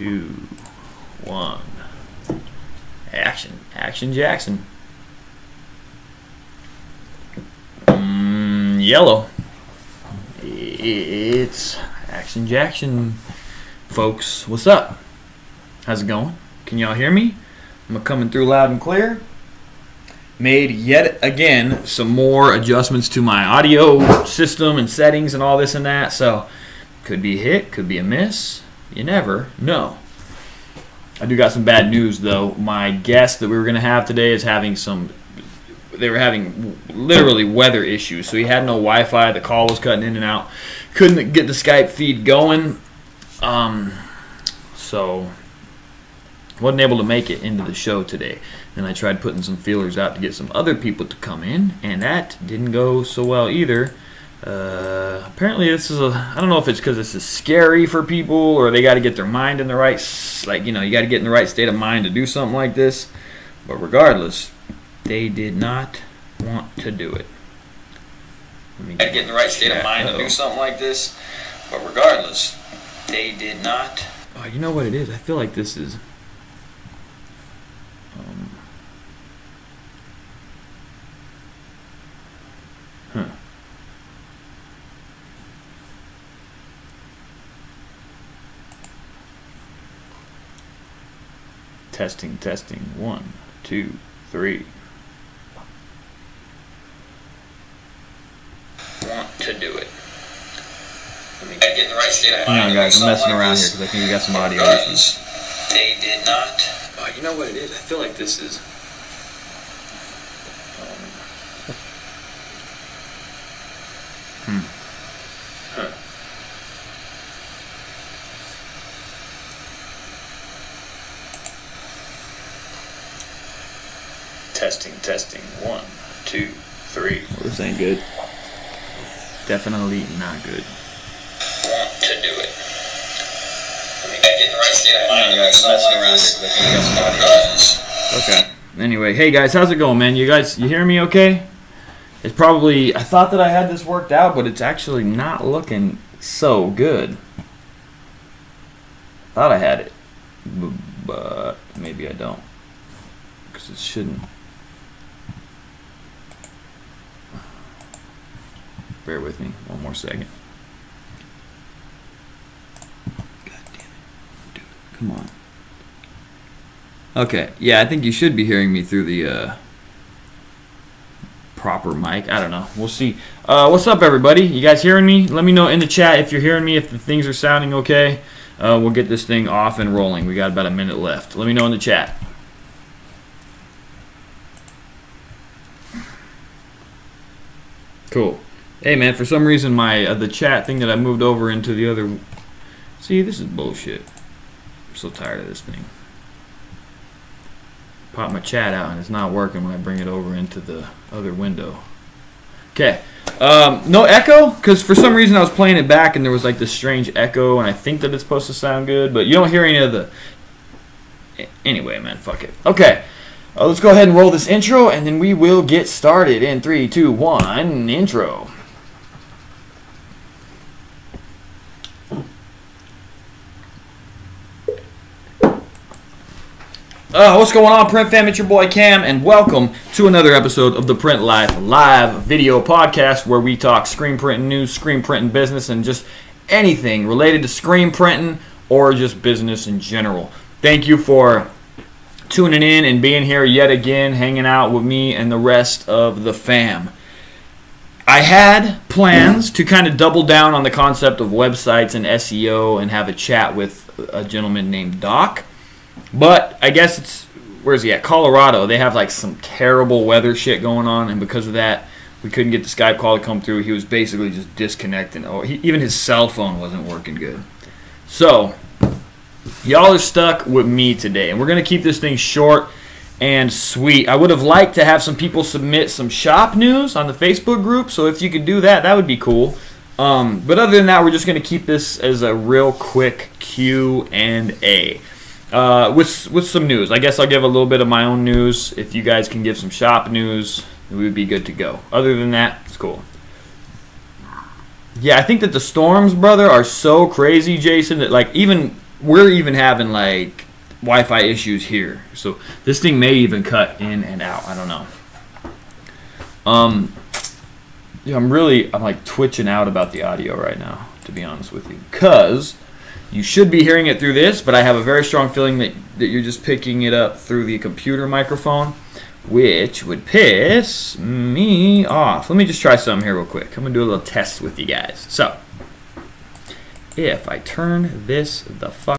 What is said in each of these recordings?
2, 1. Action. Action Jackson. Yellow. It's Action Jackson, folks. What's up? How's it going? Can y'all hear me? I'm coming through loud and clear. Made yet again some more adjustments to my audio system and settings and all this and that. So could be a hit, could be a miss. You never know. I do got some bad news though. My guest that we were going to have today is having they were having literally weather issues. So he had no Wi-Fi. The call was cutting in and out. Couldn't get the Skype feed going. So wasn't able to make it into the show today. And I tried putting some feelers out to get some other people to come in, and that didn't go so well either. Apparently this is I don't know if it's because this is scary for people or they got to get their mind in the right, you got to get in the right state of mind to do something like this. But regardless, they did not want to do it. Got to get in the right state of mind to do something like this. But regardless, they did not. Oh, you know what it is? I feel like this is. Testing, testing. 1, 2, 3. Want to do it. Get in the right state of mind. Hang on, guys. I'm messing around here because I think we got some audio issues. They did not. Oh, you know what it is? I feel like this is. Testing, testing. 1, 2, 3. Well, this ain't good. Definitely not good. Want to do it. Get in the right state of mind. Messing around here. Okay. Anyway, hey guys, how's it going, man? You hear me okay? It's probably, I thought that I had this worked out, but it's actually not looking so good. Thought I had it, but maybe I don't, because it shouldn't. Bear with me one more second. God damn it. Dude, come on. Okay, yeah, I think you should be hearing me through the proper mic. I don't know. We'll see. What's up, everybody? You guys hearing me? Let me know in the chat if you're hearing me, if the things are sounding okay. We'll get this thing off and rolling. We got about a minute left. Let me know in the chat. Cool. Hey man, for some reason my the chat thing that I moved over into the other. See, this is bullshit. I'm so tired of this thing. Pop my chat out and it's not working when I bring it over into the other window. Okay. No echo, because for some reason I was playing it back and there was like this strange echo, and I think that it's supposed to sound good, but you don't hear any of the. Anyway, man, fuck it. Okay. Let's go ahead and roll this intro, and then we will get started in 3, 2, 1. Intro. What's going on, Print Fam? It's your boy Cam, and welcome to another episode of the Print Life live video podcast, where we talk screen printing news, screen printing business, and just anything related to screen printing or just business in general. Thank you for tuning in and being here yet again, hanging out with me and the rest of the fam. I had plans to kind of double down on the concept of websites and SEO and have a chat with a gentleman named Doc. But I guess it's, where is he at? Colorado. They have like some terrible weather shit going on, and because of that, we couldn't get the Skype call to come through. He was basically just disconnecting. Even his cell phone wasn't working good. So, y'all are stuck with me today, and we're going to keep this thing short and sweet. I would have liked to have some people submit some shop news on the Facebook group, so if you could do that, that would be cool. But other than that, we're just going to keep this as a real quick Q&A. With some news. I guess I'll give a little bit of my own news. If you guys can give some shop news, we would be good to go. Other than that, it's cool. Yeah, I think that the storms, brother, are so crazy, Jason, that like even we're even having like Wi-Fi issues here. So this thing may even cut in and out. I don't know. Yeah, I'm like twitching out about the audio right now, to be honest with you, because you should be hearing it through this, but I have a very strong feeling that you're just picking it up through the computer microphone, which would piss me off. Let me just try something here real quick. I'm gonna do a little test with you guys. So if I turn this the fuck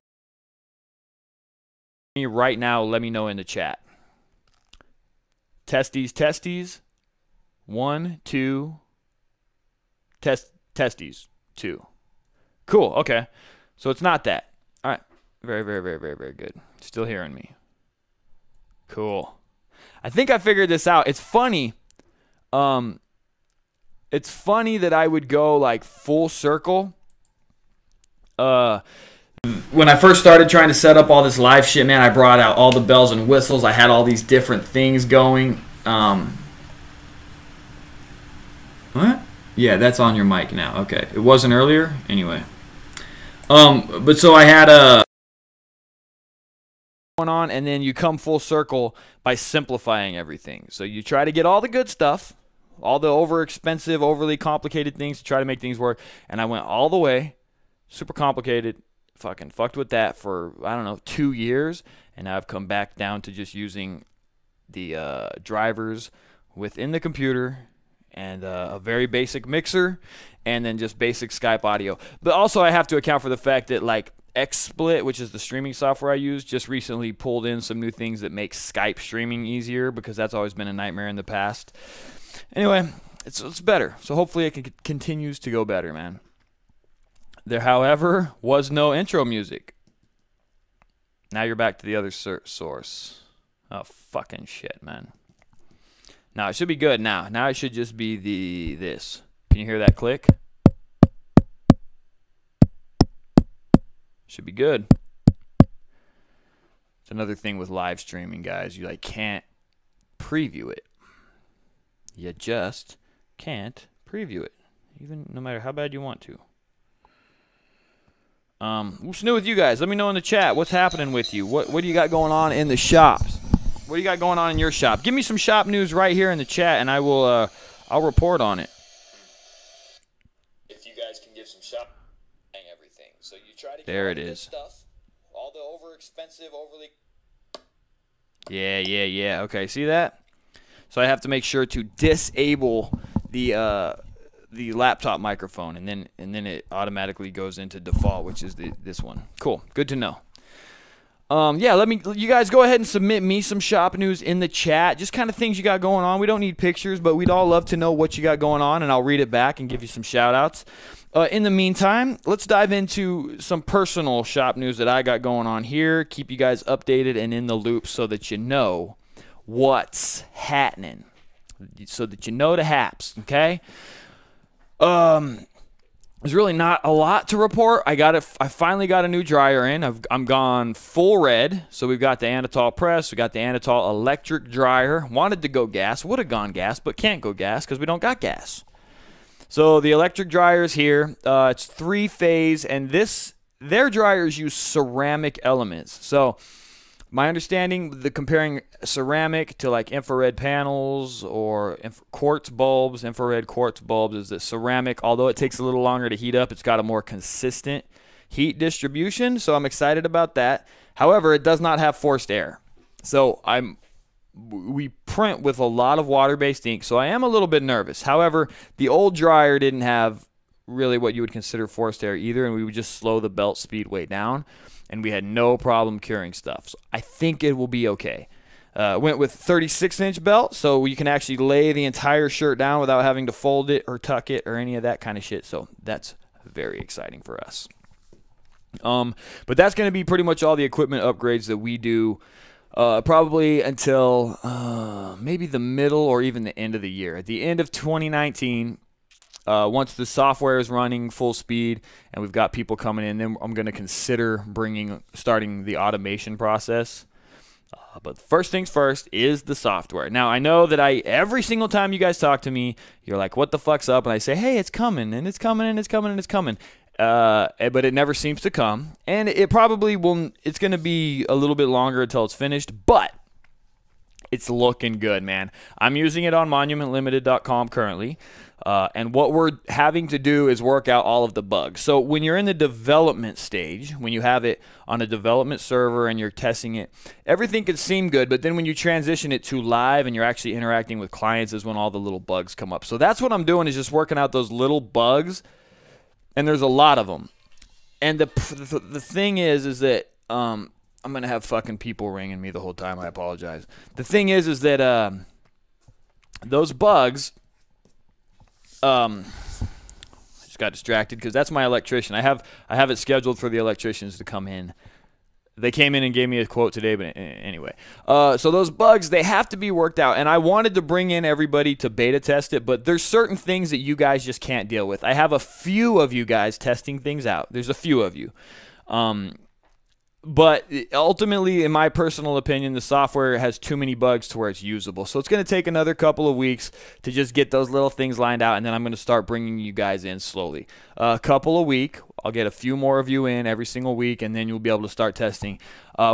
right now, let me know in the chat. Testes. 1, 2. Testes. 2. Cool. Okay. So it's not that. All right. Very, very, very, very, very good. Still hearing me. Cool. I think I figured this out. It's funny. It's funny that I would go like full circle. When I first started trying to set up all this live shit, man, I brought out all the bells and whistles. I had all these different things going. What? Yeah, that's on your mic now. Okay. It wasn't earlier? Anyway. But so I had a going on, and then you come full circle by simplifying everything. So you try to get all the good stuff, all the overexpensive, overly complicated things to try to make things work, and I went all the way, super complicated, fucking fucked with that for, I don't know, 2 years, and now I've come back down to just using the drivers within the computer and a very basic mixer, and then just basic Skype audio. But also I have to account for the fact that like XSplit, which is the streaming software I use, just recently pulled in some new things that make Skype streaming easier, because that's always been a nightmare in the past. Anyway, it's better. So hopefully it continues to go better, man. There, however, was no intro music. Now you're back to the other source. Oh, fucking shit, man. Now it should be good now. Now it should just be this. Can you hear that click? Should be good. It's another thing with live streaming, guys. You like can't preview it. You just can't preview it, even no matter how bad you want to. What's new with you guys? Let me know in the chat. What's happening with you? What do you got going on in the shops? What do you got going on in your shop? Give me some shop news right here in the chat, and I will I'll report on it. If you guys can give some shop everything, so you try to get all the good stuff, all the overexpensive, overly. Yeah. Okay, see that? So I have to make sure to disable the laptop microphone, and then it automatically goes into default, which is this one. Cool, good to know. Yeah, you guys go ahead and submit me some shop news in the chat. Just kind of things you got going on. We don't need pictures, but we'd all love to know what you got going on, and I'll read it back and give you some shout outs. In the meantime, let's dive into some personal shop news that I got going on here. Keep you guys updated and in the loop so that you know what's happening, so that you know the haps, okay? There's really not a lot to report. I finally got a new dryer in. I'm gone full red. So we've got the Anatol press. We got the Anatol electric dryer. Wanted to go gas. Would have gone gas, but can't go gas because we don't got gas. So the electric dryer is here. It's 3-phase, and their dryers use ceramic elements. So my understanding, comparing ceramic to like infrared panels or quartz bulbs, infrared quartz bulbs, is that ceramic, although it takes a little longer to heat up, it's got a more consistent heat distribution. So I'm excited about that. However, it does not have forced air. So we print with a lot of water-based ink, so I am a little bit nervous. However, the old dryer didn't have really what you would consider forced air either, and we would just slow the belt speed way down, and we had no problem curing stuff. So I think it will be okay. Went with 36-inch belt, so you can actually lay the entire shirt down without having to fold it or tuck it or any of that kind of shit. So that's very exciting for us. But that's going to be pretty much all the equipment upgrades that we do, probably until maybe the middle or even the end of the year. At the end of 2019, once the software is running full speed and we've got people coming in, then I'm going to consider starting the automation process. But first things first is the software. Now, I know that every single time you guys talk to me, you're like, what the fuck's up? And I say, hey, it's coming, and it's coming, and it's coming, and it's coming. but it never seems to come. And it probably will. It's going to be a little bit longer until it's finished, but it's looking good, man. I'm using it on monumentlimited.com currently. And what we're having to do is work out all of the bugs. So when you're in the development stage, when you have it on a development server and you're testing it, everything can seem good. But then when you transition it to live and you're actually interacting with clients is when all the little bugs come up. So that's what I'm doing, is just working out those little bugs. And there's a lot of them. And the thing is that I'm going to have fucking people ringing me the whole time. I apologize. The thing is that those bugs... I just got distracted because that's my electrician. I have it scheduled for the electricians to come in. They came in and gave me a quote today, but anyway. So those bugs, they have to be worked out. And I wanted to bring in everybody to beta test it, but there's certain things that you guys just can't deal with. I have a few of you guys testing things out. There's a few of you. But ultimately, in my personal opinion, the software has too many bugs to where it's usable. So it's going to take another couple of weeks to just get those little things lined out, and then I'm going to start bringing you guys in slowly. A couple a week. I'll get a few more of you in every single week, and then you'll be able to start testing.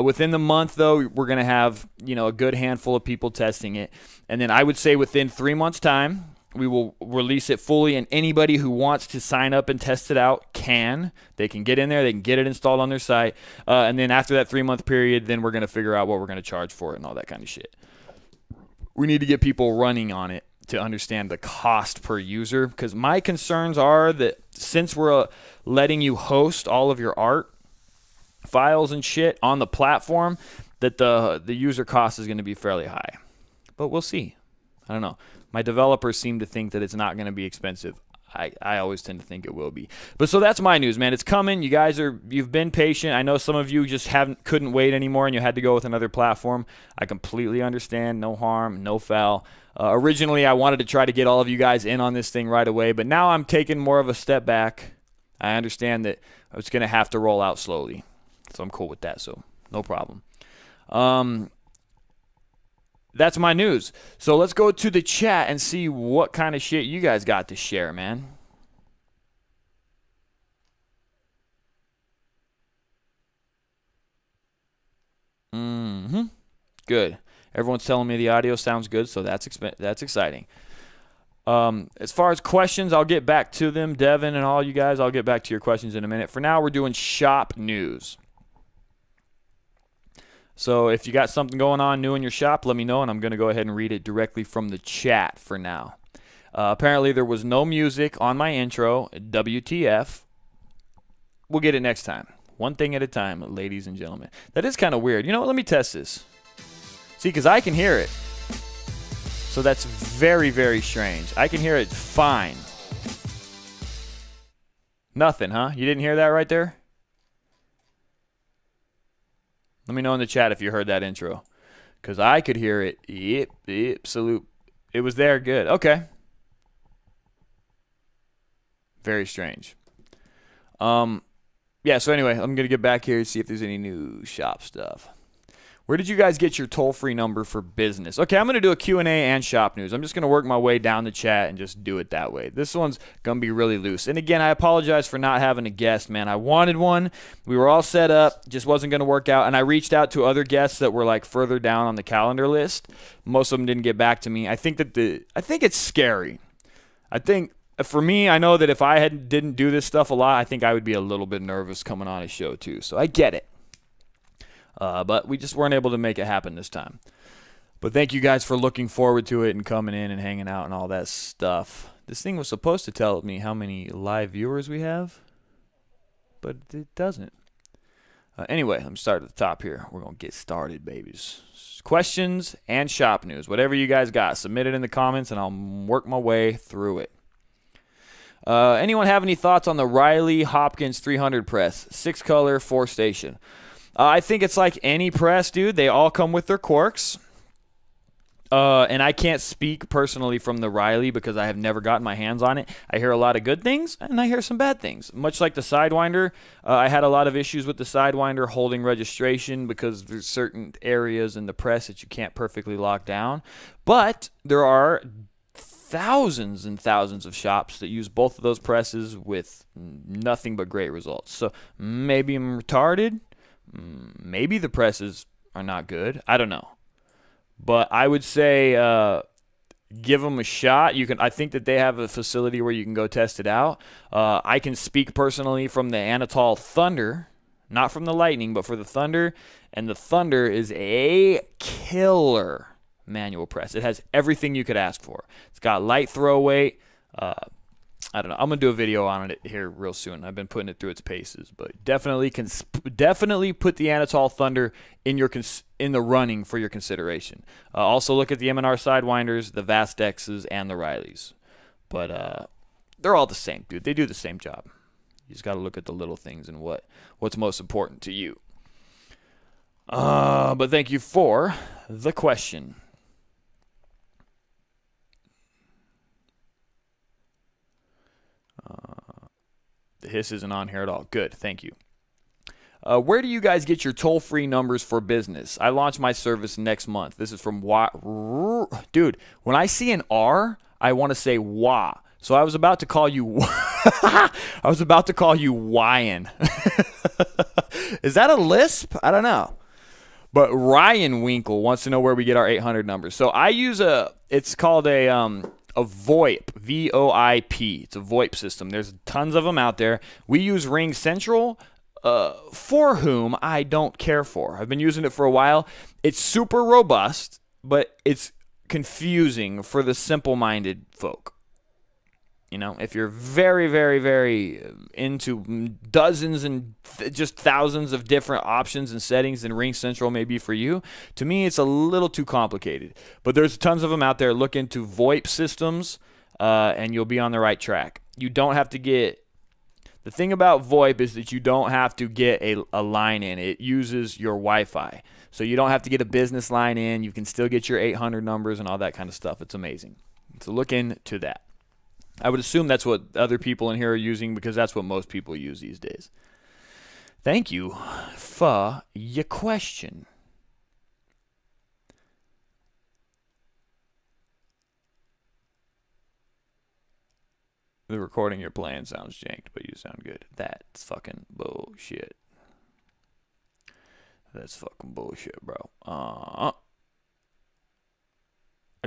Within the month, though, we're going to have a good handful of people testing it. And then I would say within 3 months' time, we will release it fully, and anybody who wants to sign up and test it out can. They can get in there. They can get it installed on their site. And then after that 3-month period, then we're going to figure out what we're going to charge for it and all that kind of shit. We need to get people running on it to understand the cost per user, because my concerns are that since we're letting you host all of your art files and shit on the platform, that the user cost is going to be fairly high. But we'll see. I don't know. My developers seem to think that it's not going to be expensive. I always tend to think it will be. But so that's my news, man. It's coming. You've been patient. I know some of you just couldn't wait anymore and you had to go with another platform. I completely understand. No harm, no foul. Originally, I wanted to try to get all of you guys in on this thing right away, but now I'm taking more of a step back. I understand that it's going to have to roll out slowly. So I'm cool with that, so no problem. That's my news. So let's go to the chat and see what kind of shit you guys got to share, man. Good. Everyone's telling me the audio sounds good, so that's exciting. As far as questions, I'll get back to them. Devin and all you guys, I'll get back to your questions in a minute. For now, we're doing shop news. So if you got something going on new in your shop, let me know, and I'm going to go ahead and read it directly from the chat for now. Apparently, there was no music on my intro. WTF. We'll get it next time. One thing at a time, ladies and gentlemen. That is kind of weird. You know what? Let me test this. See, because I can hear it. So that's very, very strange. I can hear it fine. Nothing, huh? You didn't hear that right there? Let me know in the chat if you heard that intro. Because I could hear it. Absolute. It was there. Good. Okay. Very strange. Yeah, so anyway, I'm going to get back here and see if there's any new shop stuff. Where did you guys get your toll-free number for business? Okay, I'm going to do a Q&A and shop news. I'm just going to work my way down the chat and just do it that way. This one's going to be really loose. And again, I apologize for not having a guest, man. I wanted one. We were all set up. Just wasn't going to work out. And I reached out to other guests that were like further down on the calendar list. Most of them didn't get back to me. I think it's scary. I think for me, I know that if I didn't do this stuff a lot, I think I would be a little bit nervous coming on a show too. So I get it. But we just weren't able to make it happen this time. But thank you guys for looking forward to it and coming in and hanging out and all that stuff. This thing was supposed to tell me how many live viewers we have, but it doesn't. Anyway, I'm starting at the top here. We're going to get started, babies. Questions and shop news. Whatever you guys got, submit it in the comments, and I'll work my way through it. Anyone have any thoughts on the Riley Hopkins 300 press? 6-color, 4-station. I think it's like any press, dude. They all come with their quirks. And I can't speak personally from the Riley because I have never gotten my hands on it. I hear a lot of good things, and I hear some bad things. Much like the Sidewinder, I had a lot of issues with the Sidewinder holding registration because there's certain areas in the press that you can't perfectly lock down. But there are thousands and thousands of shops that use both of those presses with nothing but great results. So maybe I'm retarded. Maybe the presses are not good. I don't know. But I would say give them a shot. I think that they have a facility where you can go test it out. I can speak personally from the Anatol Thunder, not from the Lightning, but for the Thunder. And the Thunder is a killer manual press. It has everything you could ask for. It's got light throw weight. I don't know. I'm gonna do a video on it here real soon. I've been putting it through its paces, but definitely put the Anatol Thunder in the running for your consideration. Also look at the M&R Sidewinders, the Vastexes, and the Rileys. But they're all the same, dude. They do the same job. You just got to look at the little things and what's most important to you. But thank you for the question. The hiss isn't on here at all. Good, thank you. Where do you guys get your toll-free numbers for business? I launch my service next month. This is from Dude, when I see an R, I want to say wah. So I was about to call you Wyan. Is that a lisp? I don't know. But Ryan Winkle wants to know where we get our 800 numbers. So I use it's called a VoIP, VoIP. It's a VoIP system. There's tons of them out there. We use Ring Central, for whom I don't care for. I've been using it for a while. It's super robust, but it's confusing for the simple-minded folk. You know, if you're very, very, very into dozens and just thousands of different options and settings, then Ring Central may be for you. To me, it's a little too complicated. But there's tons of them out there. Look into VoIP systems, and you'll be on the right track. You don't have to get... The thing about VoIP is that you don't have to get a line in. It uses your Wi-Fi. So you don't have to get a business line in. You can still get your 800 numbers and all that kind of stuff. It's amazing. So look into that. I would assume that's what other people in here are using because that's what most people use these days. Thank you for your question. The recording you're playing sounds janked, but you sound good. That's fucking bullshit. That's fucking bullshit, bro. I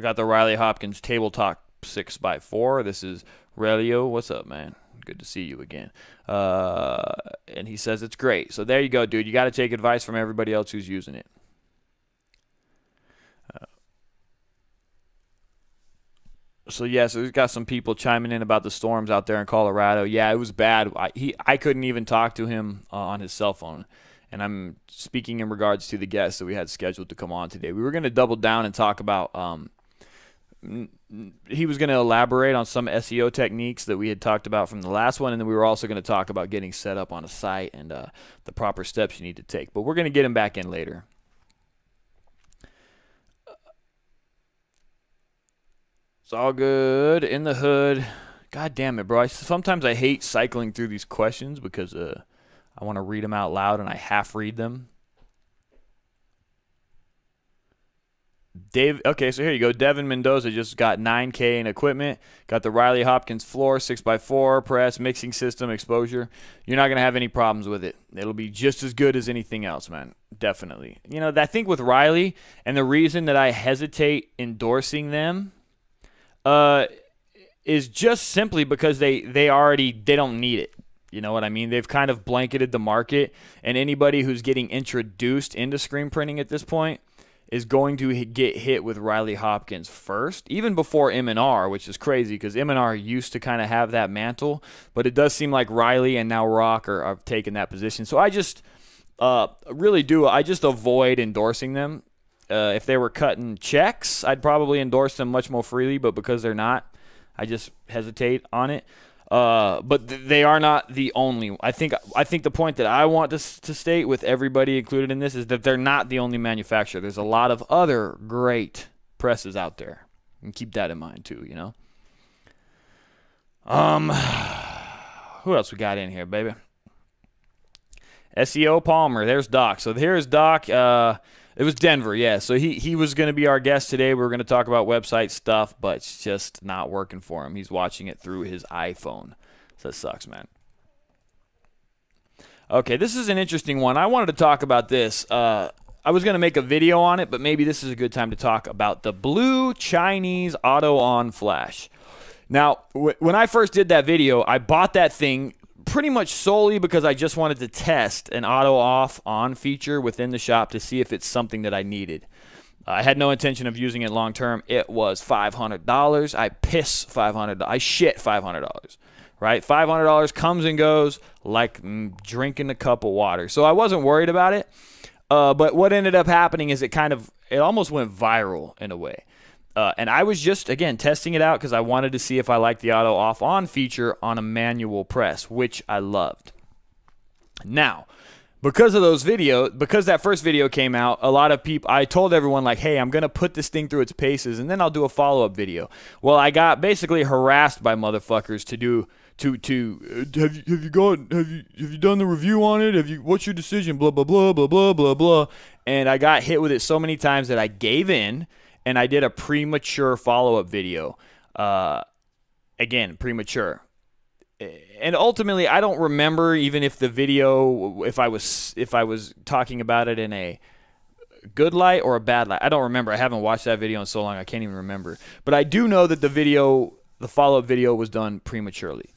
got the Riley Hopkins Table Talk 6x4. This is Relio. What's up, man? Good to see you again. And he says it's great. So there you go, dude. You got to take advice from everybody else who's using it. So we've got some people chiming in about the storms out there in Colorado. Yeah, it was bad. I couldn't even talk to him on his cell phone. And I'm speaking in regards to the guests that we had scheduled to come on today. We were going to double down and talk about he was going to elaborate on some SEO techniques that we had talked about from the last one, and then we were also going to talk about getting set up on a site and the proper steps you need to take. But we're going to get him back in later. It's all good in the hood. God damn it, bro. Sometimes I hate cycling through these questions because I want to read them out loud and I half read them. Okay, so here you go. Devin Mendoza just got $9K in equipment. Got the Riley Hopkins floor, 6x4, press, mixing system, exposure. You're not going to have any problems with it. It'll be just as good as anything else, man. Definitely. You know, I think with Riley, and the reason that I hesitate endorsing them is just simply because they don't need it. You know what I mean? They've kind of blanketed the market, and anybody who's getting introduced into screen printing at this point is going to get hit with Riley Hopkins first, even before M&R, which is crazy because M&R used to kind of have that mantle, but it does seem like Riley and now Rock are taking that position. So I just I just avoid endorsing them. If they were cutting checks, I'd probably endorse them much more freely, but because they're not, I just hesitate on it. But they are not the only. I think the point that I want to state with everybody included in this is that they're not the only manufacturer. There's a lot of other great presses out there, and keep that in mind too. You know. Who else we got in here, baby? SEO Palmer. There's Doc. So here's Doc. It was Denver, yeah. So he was going to be our guest today. We were going to talk about website stuff, but it's just not working for him. He's watching it through his iPhone. So that sucks, man. Okay, this is an interesting one. I wanted to talk about this. I was going to make a video on it, but maybe this is a good time to talk about the blue Chinese auto-on flash. Now, when I first did that video, I bought that thing pretty much solely because I just wanted to test an auto-off-on feature within the shop to see if it's something that I needed. I had no intention of using it long-term. It was $500. I shit $500. Right? $500 comes and goes like drinking a cup of water. So I wasn't worried about it. But what ended up happening is it almost went viral in a way. And I was just, again, testing it out because I wanted to see if I liked the auto off-on feature on a manual press, which I loved. Now, because of those videos, because that first video came out, a lot of people, I told everyone like, hey, I'm going to put this thing through its paces and then I'll do a follow-up video. Well, I got basically harassed by motherfuckers have you done the review on it? What's your decision? Blah, blah, blah, blah, blah, blah, blah. And I got hit with it so many times that I gave in and I did a premature follow-up video. Again, premature. And ultimately, I don't remember even if the video, if I was talking about it in a good light or a bad light. I don't remember. I haven't watched that video in so long I can't even remember. But I do know that the follow-up video was done prematurely.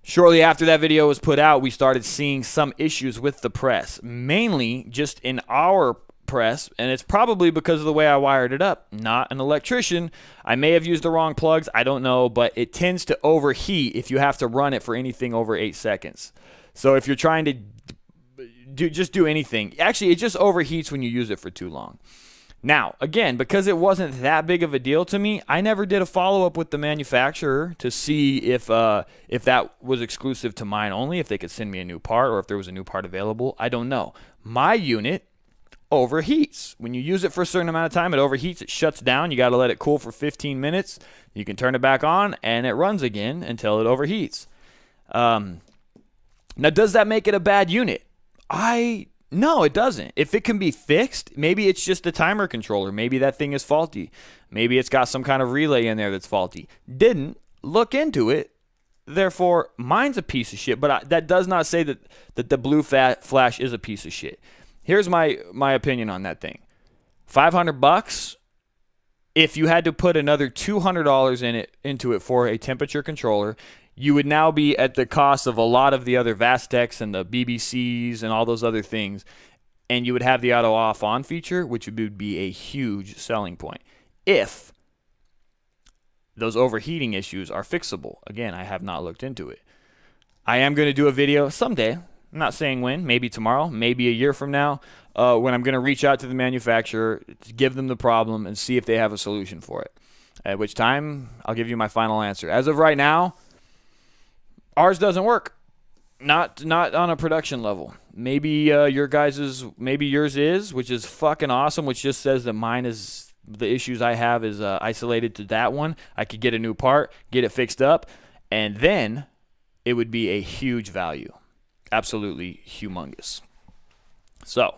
Shortly after that video was put out, we started seeing some issues with the press, mainly just in our press, and it's probably because of the way I wired it up. Not an electrician. I may have used the wrong plugs. I don't know, but it tends to overheat if you have to run it for anything over 8 seconds. So if you're trying to do anything, actually, it just overheats when you use it for too long. Now, again, because it wasn't that big of a deal to me, I never did a follow-up with the manufacturer to see if that was exclusive to mine only, if they could send me a new part or if there was a new part available. I don't know. My unit overheats. When you use it for a certain amount of time, it overheats, it shuts down. You got to let it cool for 15 minutes. You can turn it back on, and it runs again until it overheats. Now, does that make it a bad unit? No, it doesn't. If it can be fixed, maybe it's just the timer controller. Maybe that thing is faulty. Maybe it's got some kind of relay in there that's faulty. Didn't look into it. Therefore, mine's a piece of shit. But that does not say that the blue flash is a piece of shit. Here's my opinion on that thing. $500. If you had to put another $200 into it for a temperature controller, you would now be at the cost of a lot of the other Vastecs and the BBCs and all those other things, and you would have the auto off-on feature, which would be a huge selling point if those overheating issues are fixable. Again, I have not looked into it. I am going to do a video someday. I'm not saying when, maybe tomorrow, maybe a year from now, when I'm going to reach out to the manufacturer to give them the problem and see if they have a solution for it, at which time I'll give you my final answer. As of right now, ours doesn't work. Not on a production level. Maybe yours is, which is fucking awesome, which just says that mine is, the issues I have is isolated to that one. I could get a new part, get it fixed up, and then it would be a huge value. Absolutely humongous. So,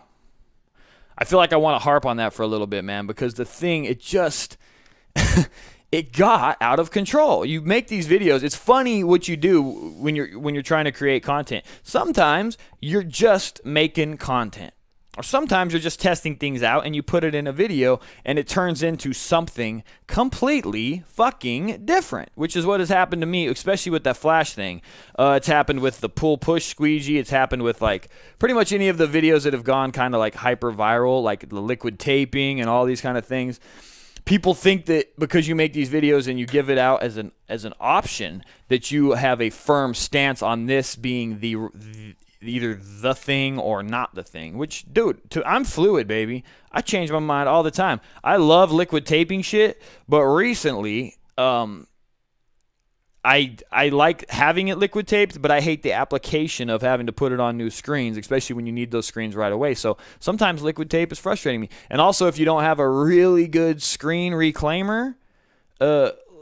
I feel like I want to harp on that for a little bit, man, because the thing, it just... it got out of control. You make these videos. It's funny what you do when you're trying to create content. Sometimes you're just making content. Or sometimes you're just testing things out and you put it in a video and it turns into something completely fucking different, which is what has happened to me, especially with that flash thing. It's happened with the pull-push squeegee. It's happened with like pretty much any of the videos that have gone kind of like hyper-viral, like the liquid taping and all these kind of things. People think that because you make these videos and you give it out as an option that you have a firm stance on this being either the thing or not the thing. Which, dude, I'm fluid, baby. I change my mind all the time. I love liquid taping shit, but recently, I like having it liquid taped, but I hate the application of having to put it on new screens, especially when you need those screens right away. So sometimes liquid tape is frustrating me. And also, if you don't have a really good screen reclaimer,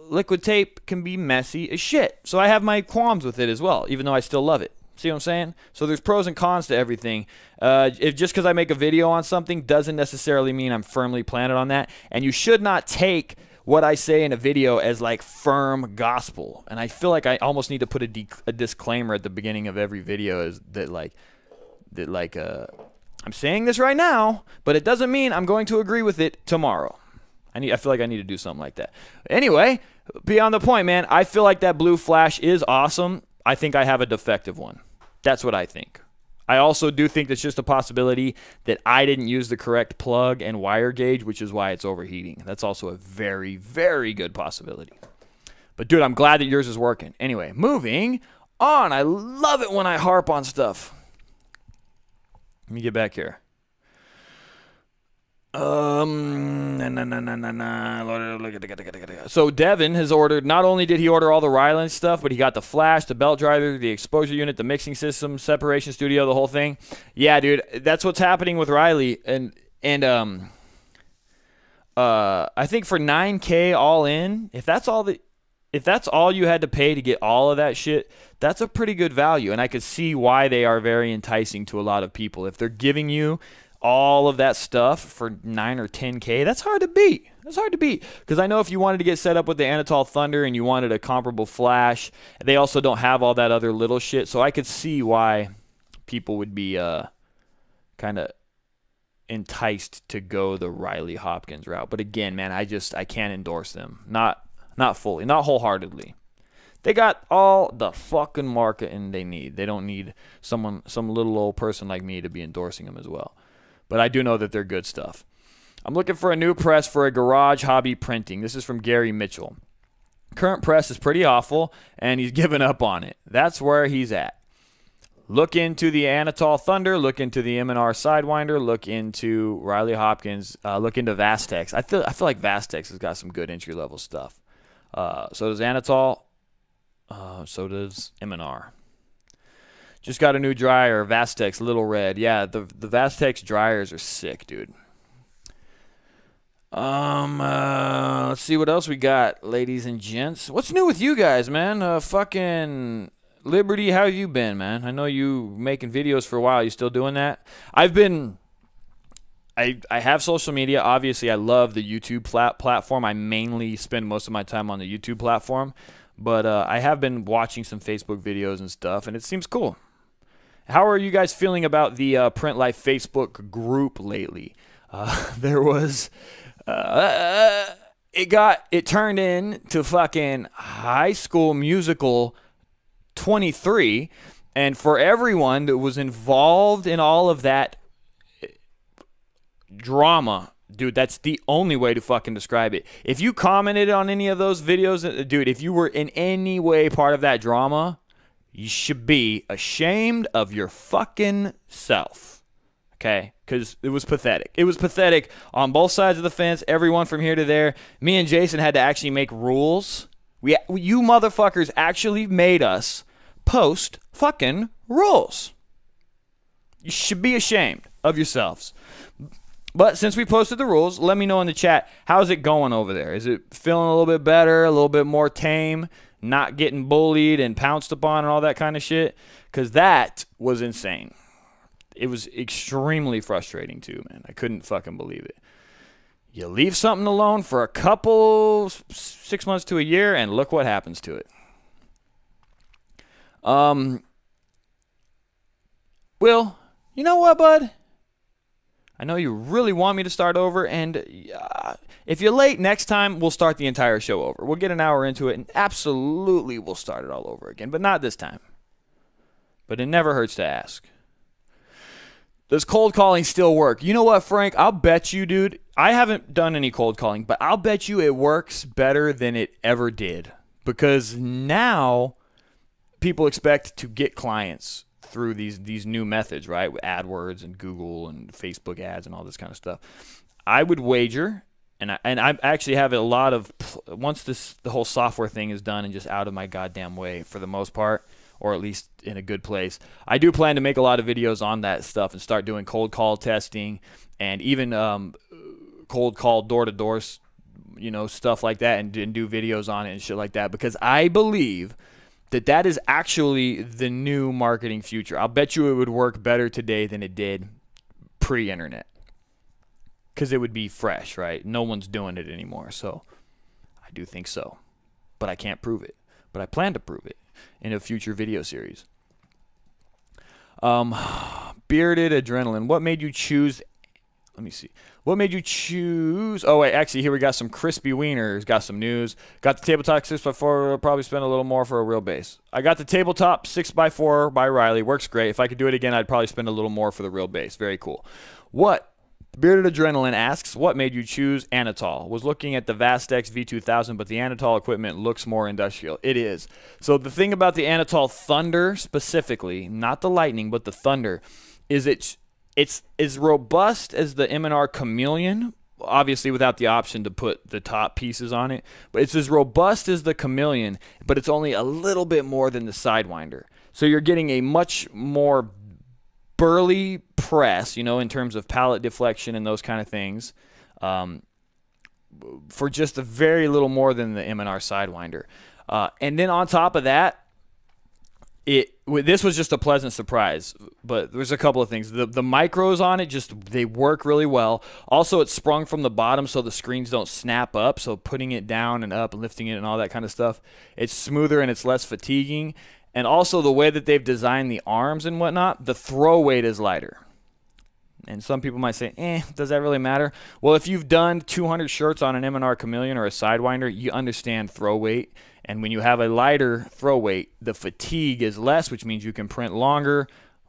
liquid tape can be messy as shit. So I have my qualms with it as well, even though I still love it. See what I'm saying? So there's pros and cons to everything. If just because I make a video on something doesn't necessarily mean I'm firmly planted on that. And you should not take what I say in a video as like firm gospel. And I feel like I almost need to put a disclaimer at the beginning of every video is that I'm saying this right now, but it doesn't mean I'm going to agree with it tomorrow. I feel like I need to do something like that. Anyway, beyond the point, man, I feel like that blue flash is awesome. I think I have a defective one. That's what I think. I also do think there's just a possibility that I didn't use the correct plug and wire gauge, which is why it's overheating. That's also a very, very good possibility. But, dude, I'm glad that yours is working. Anyway, moving on. I love it when I harp on stuff. Let me get back here. So Devin has ordered, not only did he order all the Riley stuff, but he got the flash, the belt driver, the exposure unit, the mixing system, separation studio, the whole thing. Yeah, dude, that's what's happening with Riley. And I think for $9K all in, if that's all you had to pay to get all of that shit, that's a pretty good value. And I could see why they are very enticing to a lot of people. If they're giving you all of that stuff for $9 or $10K, that's hard to beat. That's hard to beat. Because I know if you wanted to get set up with the Anatol Thunder and you wanted a comparable flash, they also don't have all that other little shit. So I could see why people would be kind of enticed to go the Riley Hopkins route. But again, man, I can't endorse them. Not fully, not wholeheartedly. They got all the fucking marketing they need. They don't need some little old person like me to be endorsing them as well. But I do know that they're good stuff. I'm looking for a new press for a garage hobby printing. This is from Gary Mitchell. Current press is pretty awful, and he's given up on it. That's where he's at. Look into the Anatol Thunder. Look into the M&R Sidewinder. Look into Riley Hopkins. Look into Vastex. I feel like Vastex has got some good entry-level stuff. So does Anatol. So does M&R. Just got a new dryer, Vastex Little Red. Yeah, the Vastex dryers are sick, dude. Let's see what else we got, ladies and gents. What's new with you guys, man? Fucking Liberty, how have you been, man? I know you making videos for a while. You still doing that? I have social media. Obviously, I love the YouTube platform. I mainly spend most of my time on the YouTube platform. But I have been watching some Facebook videos and stuff, and it seems cool. How are you guys feeling about the Print Life Facebook group lately? There was... it turned into fucking High School Musical 23, and for everyone that was involved in all of that drama, dude, that's the only way to fucking describe it. If you commented on any of those videos, dude, if you were in any way part of that drama, you should be ashamed of your fucking self. Okay? Because it was pathetic. It was pathetic on both sides of the fence, everyone from here to there. Me and Jason had to actually make rules. You motherfuckers actually made us post fucking rules. You should be ashamed of yourselves. But since we posted the rules, let me know in the chat, how's it going over there? Is it feeling a little bit better, a little bit more tame, not getting bullied and pounced upon and all that kind of shit? Because that was insane. It was extremely frustrating too, man. I couldn't fucking believe it. You leave something alone for a couple, 6 months to a year, and look what happens to it. Will, you know what, bud? I know you really want me to start over, and if you're late, next time we'll start the entire show over. We'll get an hour into it, and absolutely we'll start it all over again, but not this time. But it never hurts to ask. Does cold calling still work? You know what, Frank? I'll bet you, dude. I haven't done any cold calling, but I'll bet you it works better than it ever did. Because now people expect to get clients through these new methods, right? With AdWords and Google and Facebook ads and all this kind of stuff. I would wager, and I actually have a lot of, once the whole software thing is done and just out of my goddamn way for the most part, or at least in a good place, I do plan to make a lot of videos on that stuff and start doing cold call testing and even cold call door-to-door, stuff like that, and do videos on it and shit like that, because I believe that is actually the new marketing future. I'll bet you it would work better today than it did pre-internet, because it would be fresh, right? No one's doing it anymore, so I do think so. But I can't prove it. But I plan to prove it in a future video series. Bearded Adrenaline. What made you choose? Let me see. What made you choose? Oh, wait. Actually, here we got some crispy wieners. Got some news. Got the tabletop 6x4. I'll probably spend a little more for a real base. I got the tabletop 6x4 by Riley. Works great. If I could do it again, I'd probably spend a little more for the real base. Very cool. What? Bearded Adrenaline asks, what made you choose Anatol? Was looking at the Vastex V2000, but the Anatol equipment looks more industrial. It is. So the thing about the Anatol Thunder specifically, not the Lightning, but the Thunder, is it's as robust as the M&R Chameleon, obviously without the option to put the top pieces on it. But it's as robust as the Chameleon, but it's only a little bit more than the Sidewinder. So you're getting a much more burly press, in terms of pallet deflection and those kind of things, for just a very little more than the M&R Sidewinder. And then on top of that, this was just a pleasant surprise, but there's a couple of things. The micros on it, they work really well. Also, it's sprung from the bottom so the screens don't snap up, so putting it down and up and lifting it and all that kind of stuff, it's smoother and it's less fatiguing. And also the way that they've designed the arms and whatnot, the throw weight is lighter. And some people might say, does that really matter? Well, if you've done 200 shirts on an M&R Chameleon or a Sidewinder, you understand throw weight. And when you have a lighter throw weight, the fatigue is less, which means you can print longer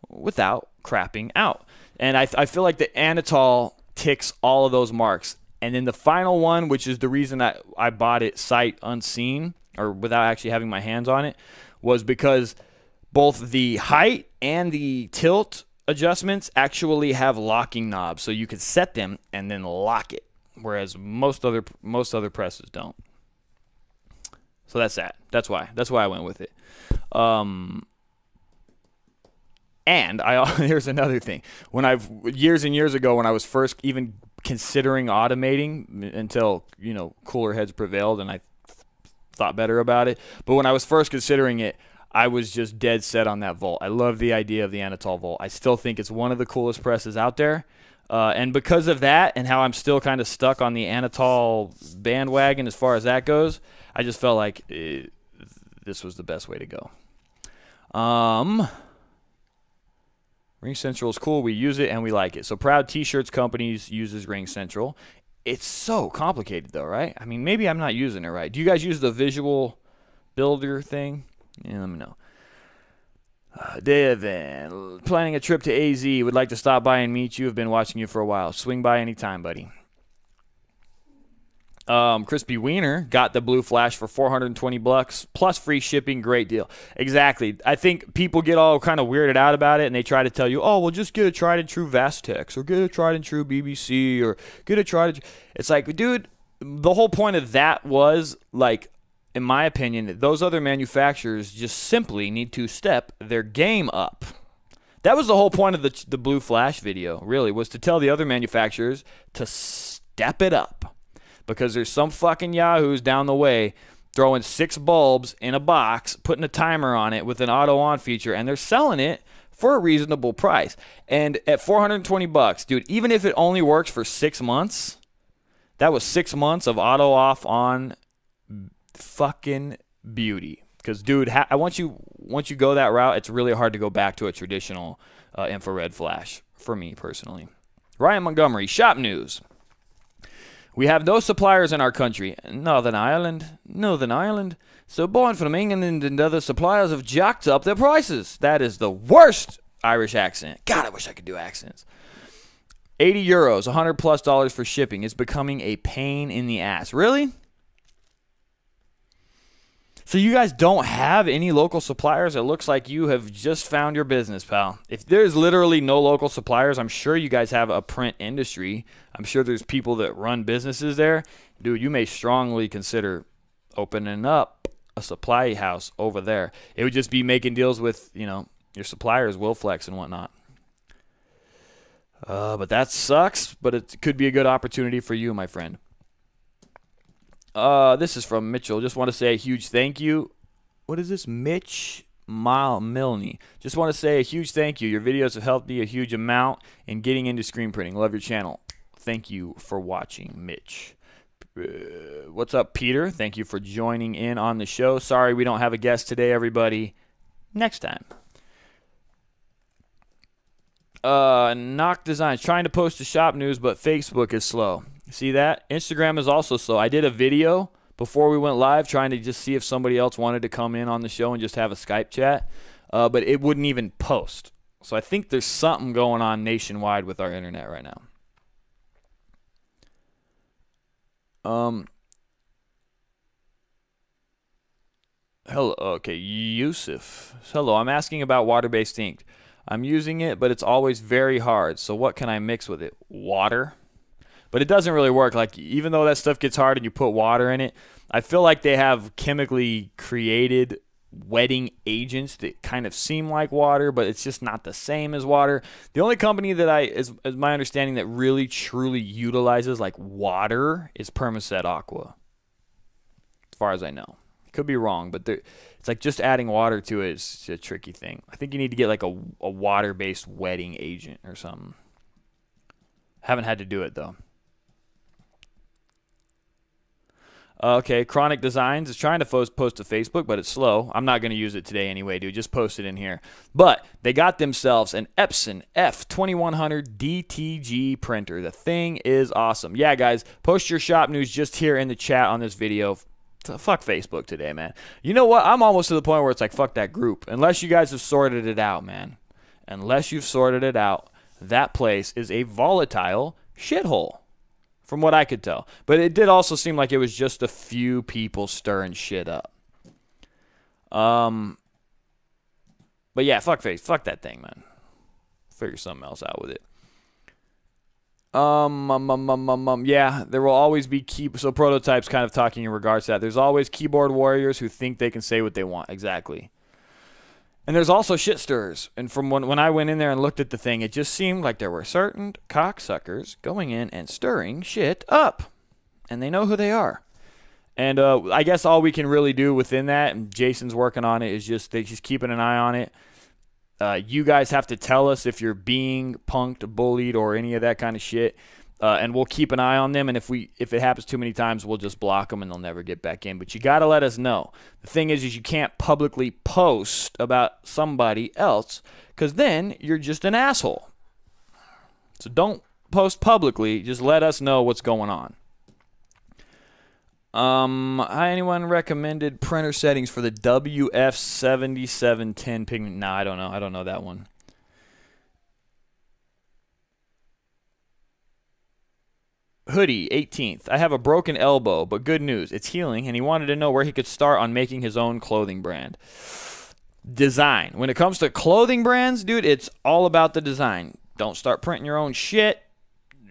without crapping out. And I feel like the Anatol ticks all of those marks. And then the final one, which is the reason that I bought it sight unseen, or without actually having my hands on it, was because both the height and the tilt adjustments actually have locking knobs, so you can set them and then lock it, whereas most other presses don't. So that's that. That's why I went with it. And here's another thing. Years and years ago, when I was first even considering automating, until cooler heads prevailed and I thought better about it. But when I was first considering it, I was just dead set on that Volt. I love the idea of the Anatol Volt. I still think it's one of the coolest presses out there. And because of that and how I'm still kind of stuck on the Anatol bandwagon as far as that goes, I just felt like this was the best way to go. Ring Central is cool. We use it and we like it. So Proud T-Shirts Companies uses Ring Central. It's so complicated though, right? I mean, maybe I'm not using it right. Do you guys use the visual builder thing? Yeah, let me know. Earven, planning a trip to AZ. Would like to stop by and meet you. Have been watching you for a while. Swing by anytime, buddy. Crispy Wiener got the Blue Flash for $420 plus free shipping. Great deal. Exactly. I think people get all kind of weirded out about it, and they try to tell you, oh, well, just get a tried and true Vastex, or get a tried and true BBC, or get a tried and true. It's like, dude, the whole point of that was, like, in my opinion, those other manufacturers just simply need to step their game up. That was the whole point of the Blue Flash video, really, was to tell the other manufacturers to step it up. Because there's some fucking yahoos down the way throwing 6 bulbs in a box, putting a timer on it with an auto-on feature, and they're selling it for a reasonable price. And at $420, dude, even if it only works for 6 months, that was 6 months of auto-off on fucking beauty. Because, dude, once you go that route, it's really hard to go back to a traditional infrared flash, for me personally. Ryan Montgomery, shop news. We have no suppliers in our country. Northern Ireland. So buying from England and other suppliers have jacked up their prices. That is the worst Irish accent. God, I wish I could do accents. 80 euros, $100+ for shipping. It's becoming a pain in the ass. Really? So you guys don't have any local suppliers? It looks like you have just found your business, pal. If there's literally no local suppliers, I'm sure you guys have a print industry. I'm sure there's people that run businesses there. Dude, you may strongly consider opening up a supply house over there. It would just be making deals with, your suppliers, Willflex and whatnot. But that sucks, but it could be a good opportunity for you, my friend. This is from Mitchell. Just want to say a huge thank you. what is this? Mitch Milne. Just want to say a huge thank you. Your videos have helped me a huge amount in getting into screen printing. Love your channel. Thank you for watching, Mitch. What's up, Peter? Thank you for joining in on the show. Sorry we don't have a guest today, everybody. Next time. Knock Designs. Trying to post to shop news, but Facebook is slow. See that? Instagram is also slow. I did a video before we went live trying to just see if somebody else wanted to come in on the show and just have a Skype chat, but it wouldn't even post. So I think there's something going on nationwide with our internet right now. Hello. Okay, Yusuf. Hello, I'm asking about water-based ink. I'm using it, but it's always very hard. So what can I mix with it? Water? But it doesn't really work. Like, even though that stuff gets hard and you put water in it, I feel like they have chemically created wetting agents that kind of seem like water, but it's just not the same as water. The only company that is my understanding that really truly utilizes like water is Permaset Aqua, as far as I know. Could be wrong, but it's like just adding water to it is a tricky thing. I think you need to get like a water-based wetting agent or something. Haven't had to do it though. Okay, Chronic Designs is trying to post to Facebook, but it's slow. I'm not going to use it today anyway, dude. Just post it in here. But they got themselves an Epson F2100 DTG printer. The thing is awesome. Yeah, guys, post your shop news just here in the chat on this video. Fuck Facebook today, man. You know what? I'm almost to the point where it's like, fuck that group. Unless you guys have sorted it out, man. Unless you've sorted it out, that place is a volatile shithole. From what I could tell. But it did also seem like it was just a few people stirring shit up. But yeah, fuck that thing, man. Figure something else out with it. Yeah, there will always be so Prototype's kind of talking in regards to that. There's always keyboard warriors who think they can say what they want. Exactly. And there's also shit stirrers. And from when I went in there and looked at the thing, it just seemed like there were certain cocksuckers going in and stirring shit up. And they know who they are. And I guess all we can really do within that, and Jason's working on it, is just keeping an eye on it. You guys have to tell us if you're being punked, bullied, or any of that kind of shit. And we'll keep an eye on them, and if it happens too many times, we'll just block them, and they'll never get back in. But you got to let us know. The thing is you can't publicly post about somebody else, because then you're just an asshole. So don't post publicly. Just let us know what's going on. Anyone recommended printer settings for the WF7710 pigment? No, I don't know. I don't know that one. Hoodie, 18th. I have a broken elbow, but good news. It's healing, and he wanted to know where he could start on making his own clothing brand. Design. When it comes to clothing brands, dude, it's all about the design. Don't start printing your own shit.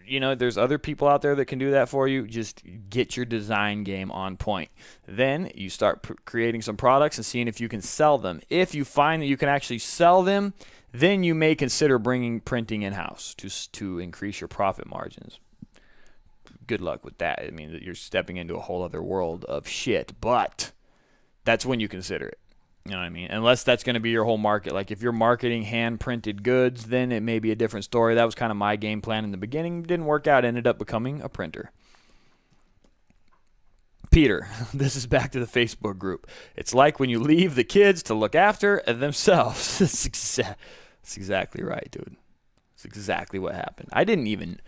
You know, there's other people out there that can do that for you. Just get your design game on point. Then you start creating some products and seeing if you can sell them. If you find that you can actually sell them, then you may consider bringing printing in-house to increase your profit margins. Good luck with that. I mean, you're stepping into a whole other world of shit, but that's when you consider it. You know what I mean? Unless that's going to be your whole market. Like if you're marketing hand-printed goods, then it may be a different story. That was kind of my game plan in the beginning. Didn't work out. Ended up becoming a printer. Peter, this is back to the Facebook group. It's like when you leave the kids to look after themselves. That's exactly right, dude. It's exactly what happened. I didn't even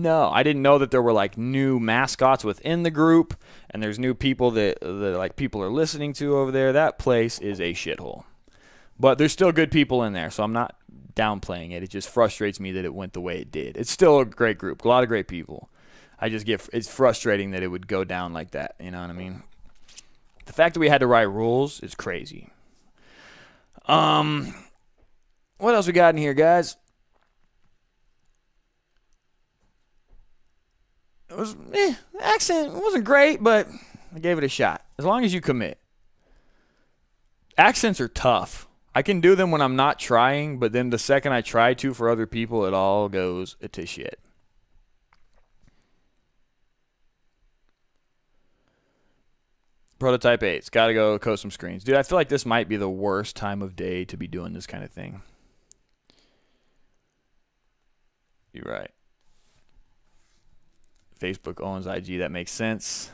know. I didn't know that there were like new mascots within the group, and there's new people that like people are listening to over there. That place is a shithole. But there's still good people in there, so I'm not downplaying it. It just frustrates me that it went the way it did. It's still a great group, a lot of great people. It's frustrating that it would go down like that. You know what I mean? The fact that we had to write rules is crazy. What else we got in here, guys? It was accent wasn't great, but I gave it a shot. As long as you commit. Accents are tough. I can do them when I'm not trying, but then the second I try to for other people, it all goes to shit. Prototype 8's got to go coat some screens. Dude, I feel like this might be the worst time of day to be doing this kind of thing. You're right. Facebook owns IG. That makes sense.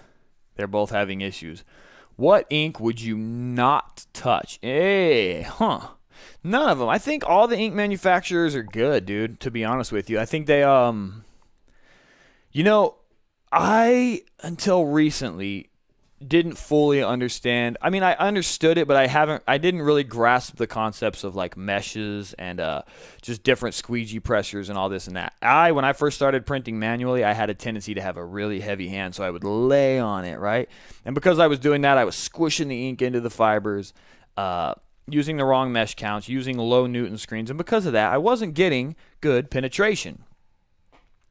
They're both having issues. What ink would you not touch? None of them. I think all the ink manufacturers are good, dude, to be honest with you. I think they, I, until recently, didn't fully understand. I mean, I understood it, but I didn't really grasp the concepts of like meshes and just different squeegee pressures and all this and that. When I first started printing manually, I had a tendency to have a really heavy hand, so I would lay on it, right? And because I was doing that, I was squishing the ink into the fibers, using the wrong mesh counts, using low Newton screens, and because of that, I wasn't getting good penetration.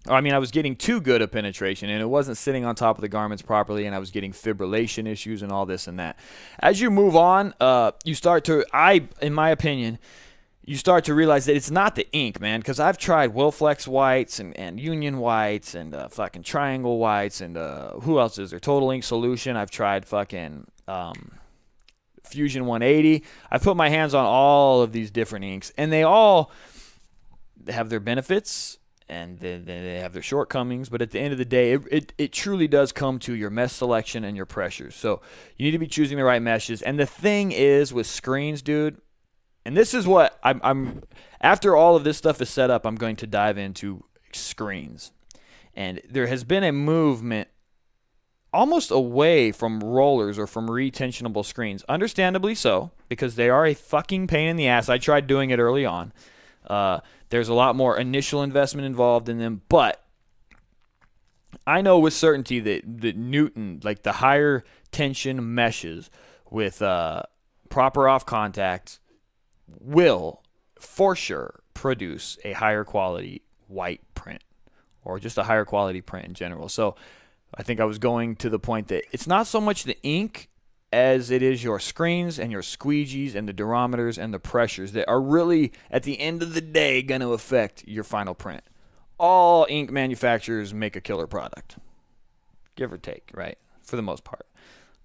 I was getting too good a penetration, and it wasn't sitting on top of the garments properly, and I was getting fibrillation issues and all this and that. As you move on, you start to, in my opinion, you start to realize that it's not the ink, man, because I've tried Wilflex whites and Union whites and fucking Triangle whites and who else is there? Total Ink Solution. I've tried fucking Fusion 180. I've put my hands on all of these different inks, and they all have their benefits, and they have their shortcomings, but at the end of the day, it truly does come to your mesh selection and your pressures. So you need to be choosing the right meshes. And the thing is with screens, dude, and this is what I'm after all of this stuff is set up, I'm going to dive into screens. And there has been a movement almost away from rollers or from retensionable screens. Understandably so, because they are a fucking pain in the ass. I tried doing it early on. There's a lot more initial investment involved in them, but I know with certainty that Newton, like the higher tension meshes with proper off contact, will for sure produce a higher quality white print or just a higher quality print in general. So I think I was going to the point that it's not so much the ink as it is your screens and your squeegees and the durometers and the pressures that are really, at the end of the day, going to affect your final print. All ink manufacturers make a killer product, give or take, right, for the most part.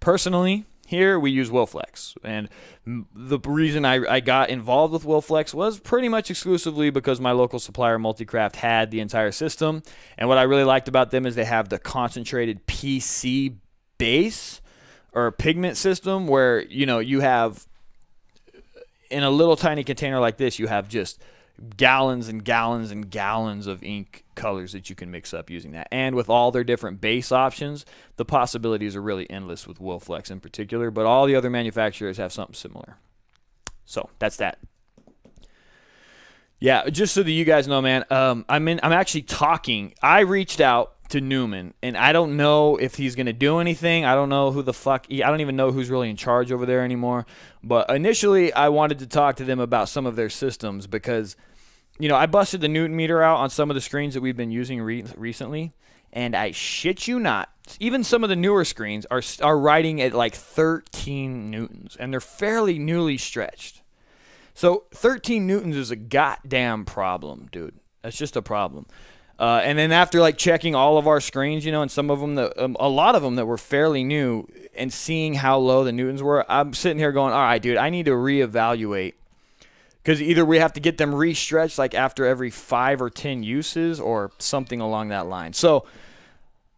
Personally, here we use Wilflex, and the reason I got involved with Wilflex was pretty much exclusively because my local supplier, Multicraft, had the entire system, and what I really liked about them is they have the concentrated PC base, or a pigment system where, you have, in a little tiny container like this, you have just gallons and gallons and gallons of ink colors that you can mix up using that. And with all their different base options, the possibilities are really endless with Wilflex in particular, but all the other manufacturers have something similar. So that's that. Yeah, just so that you guys know, man, I'm actually talking. I reached out to Newman, and I don't know if he's going to do anything. I don't know who the fuck, I don't even know who's really in charge over there anymore. But initially, I wanted to talk to them about some of their systems because, I busted the Newton meter out on some of the screens that we've been using recently, and I shit you not, even some of the newer screens are writing at like 13 newtons, and they're fairly newly stretched. So 13 newtons is a goddamn problem, dude. That's just a problem. And then after like checking all of our screens, and some of them, a lot of them that were fairly new, and seeing how low the newtons were, I'm sitting here going, all right, dude, I need to reevaluate. Because either we have to get them re-stretched like after every 5 or 10 uses or something along that line. So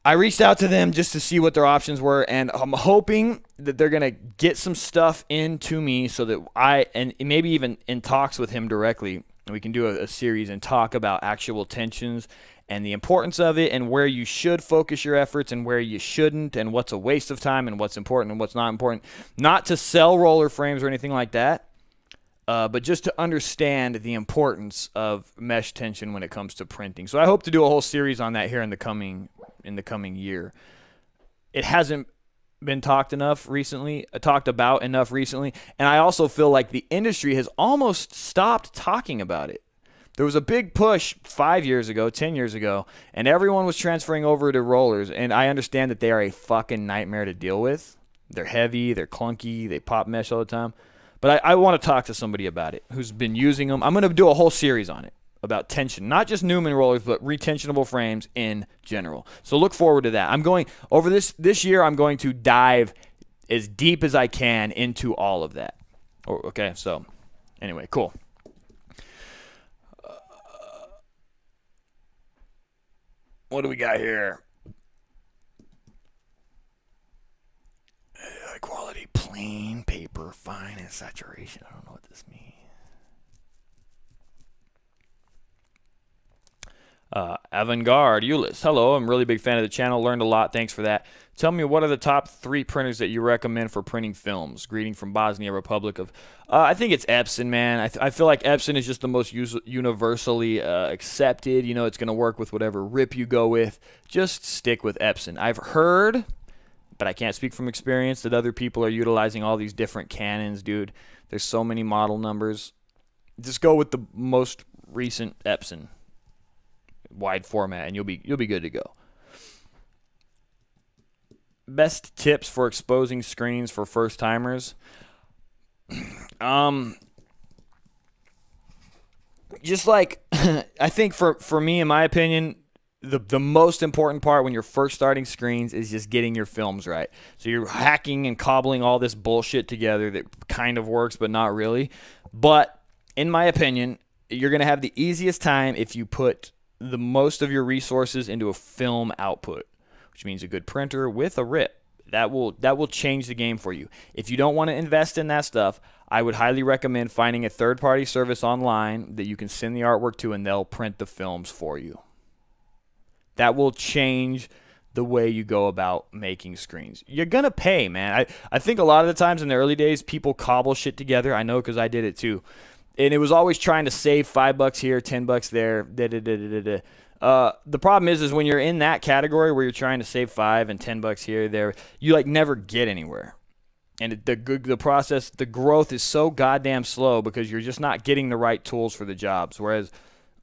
I reached out to them just to see what their options were, and I'm hoping that they're going to get some stuff into me so that and maybe even in talks with him directly, we can do a series and talk about actual tensions and the importance of it and where you should focus your efforts and where you shouldn't and what's a waste of time and what's important and what's not important. Not to sell roller frames or anything like that, but just to understand the importance of mesh tension when it comes to printing. So I hope to do a whole series on that here in the coming year. It hasn't been talked about enough recently, and I also feel like the industry has almost stopped talking about it. There was a big push 5 years ago, 10 years ago, and everyone was transferring over to rollers, and I understand that they are a fucking nightmare to deal with. They're heavy, they're clunky, they pop mesh all the time. But I want to talk to somebody about it who's been using them. I'm going to do a whole series on it about tension, not just Newman rollers, but retensionable frames in general. So look forward to that. I'm going over this year. I'm going to dive as deep as I can into all of that. Okay, so anyway, cool. What do we got here? High quality, plain paper, fine and saturation. I don't know what this means. Avant-Garde, Ulyss. Hello, I'm a really big fan of the channel. Learned a lot. Thanks for that. Tell me, what are the top 3 printers that you recommend for printing films? Greeting from Bosnia Republic of... I think it's Epson, man. I feel like Epson is just the most universally accepted. You know, it's going to work with whatever rip you go with. Just stick with Epson. I've heard, but I can't speak from experience, that other people are utilizing all these different Canons, dude. There's so many model numbers. Just go with the most recent Epson wide format, and you'll be good to go. Best tips for exposing screens for first timers. Just like I think for me, in my opinion, the most important part when you're first starting screens is just getting your films right. So you're hacking and cobbling all this bullshit together that kind of works but not really. But in my opinion, you're going to have the easiest time if you put the most of your resources into a film output, which means a good printer with a rip. That will change the game for you. If you don't want to invest in that stuff, I would highly recommend finding a third-party service online that you can send the artwork to, and they'll print the films for you. That will change the way you go about making screens. You're going to pay, man. I think a lot of the times in the early days, people cobble shit together. I know because I did it too. And it was always trying to save $5 here, $10 there. The problem is when you're in that category where you're trying to save $5 and $10 here, there, you like never get anywhere. And the process, the growth is so goddamn slow because you're just not getting the right tools for the jobs. Whereas,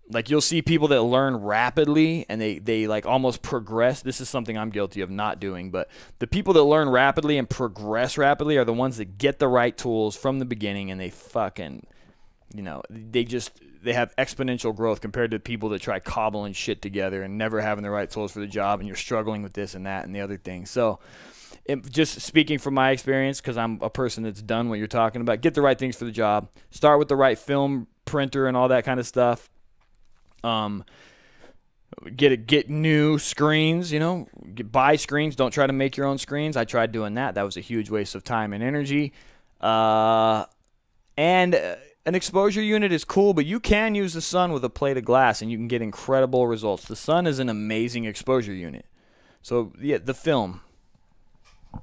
like, you'll see people that learn rapidly and they like almost progress. This is something I'm guilty of not doing, but the people that learn rapidly and progress rapidly are the ones that get the right tools from the beginning, and they fucking, you know, they have exponential growth compared to people that try cobbling shit together and never having the right tools for the job, and you're struggling with this and that and the other thing. So just speaking from my experience, because I'm a person that's done what you're talking about, get the right things for the job. Start with the right film printer and all that kind of stuff. Get new screens, you know, buy screens. Don't try to make your own screens. I tried doing that. That was a huge waste of time and energy. An exposure unit is cool, but you can use the sun with a plate of glass, and you can get incredible results. The sun is an amazing exposure unit. So, yeah, the film. I'm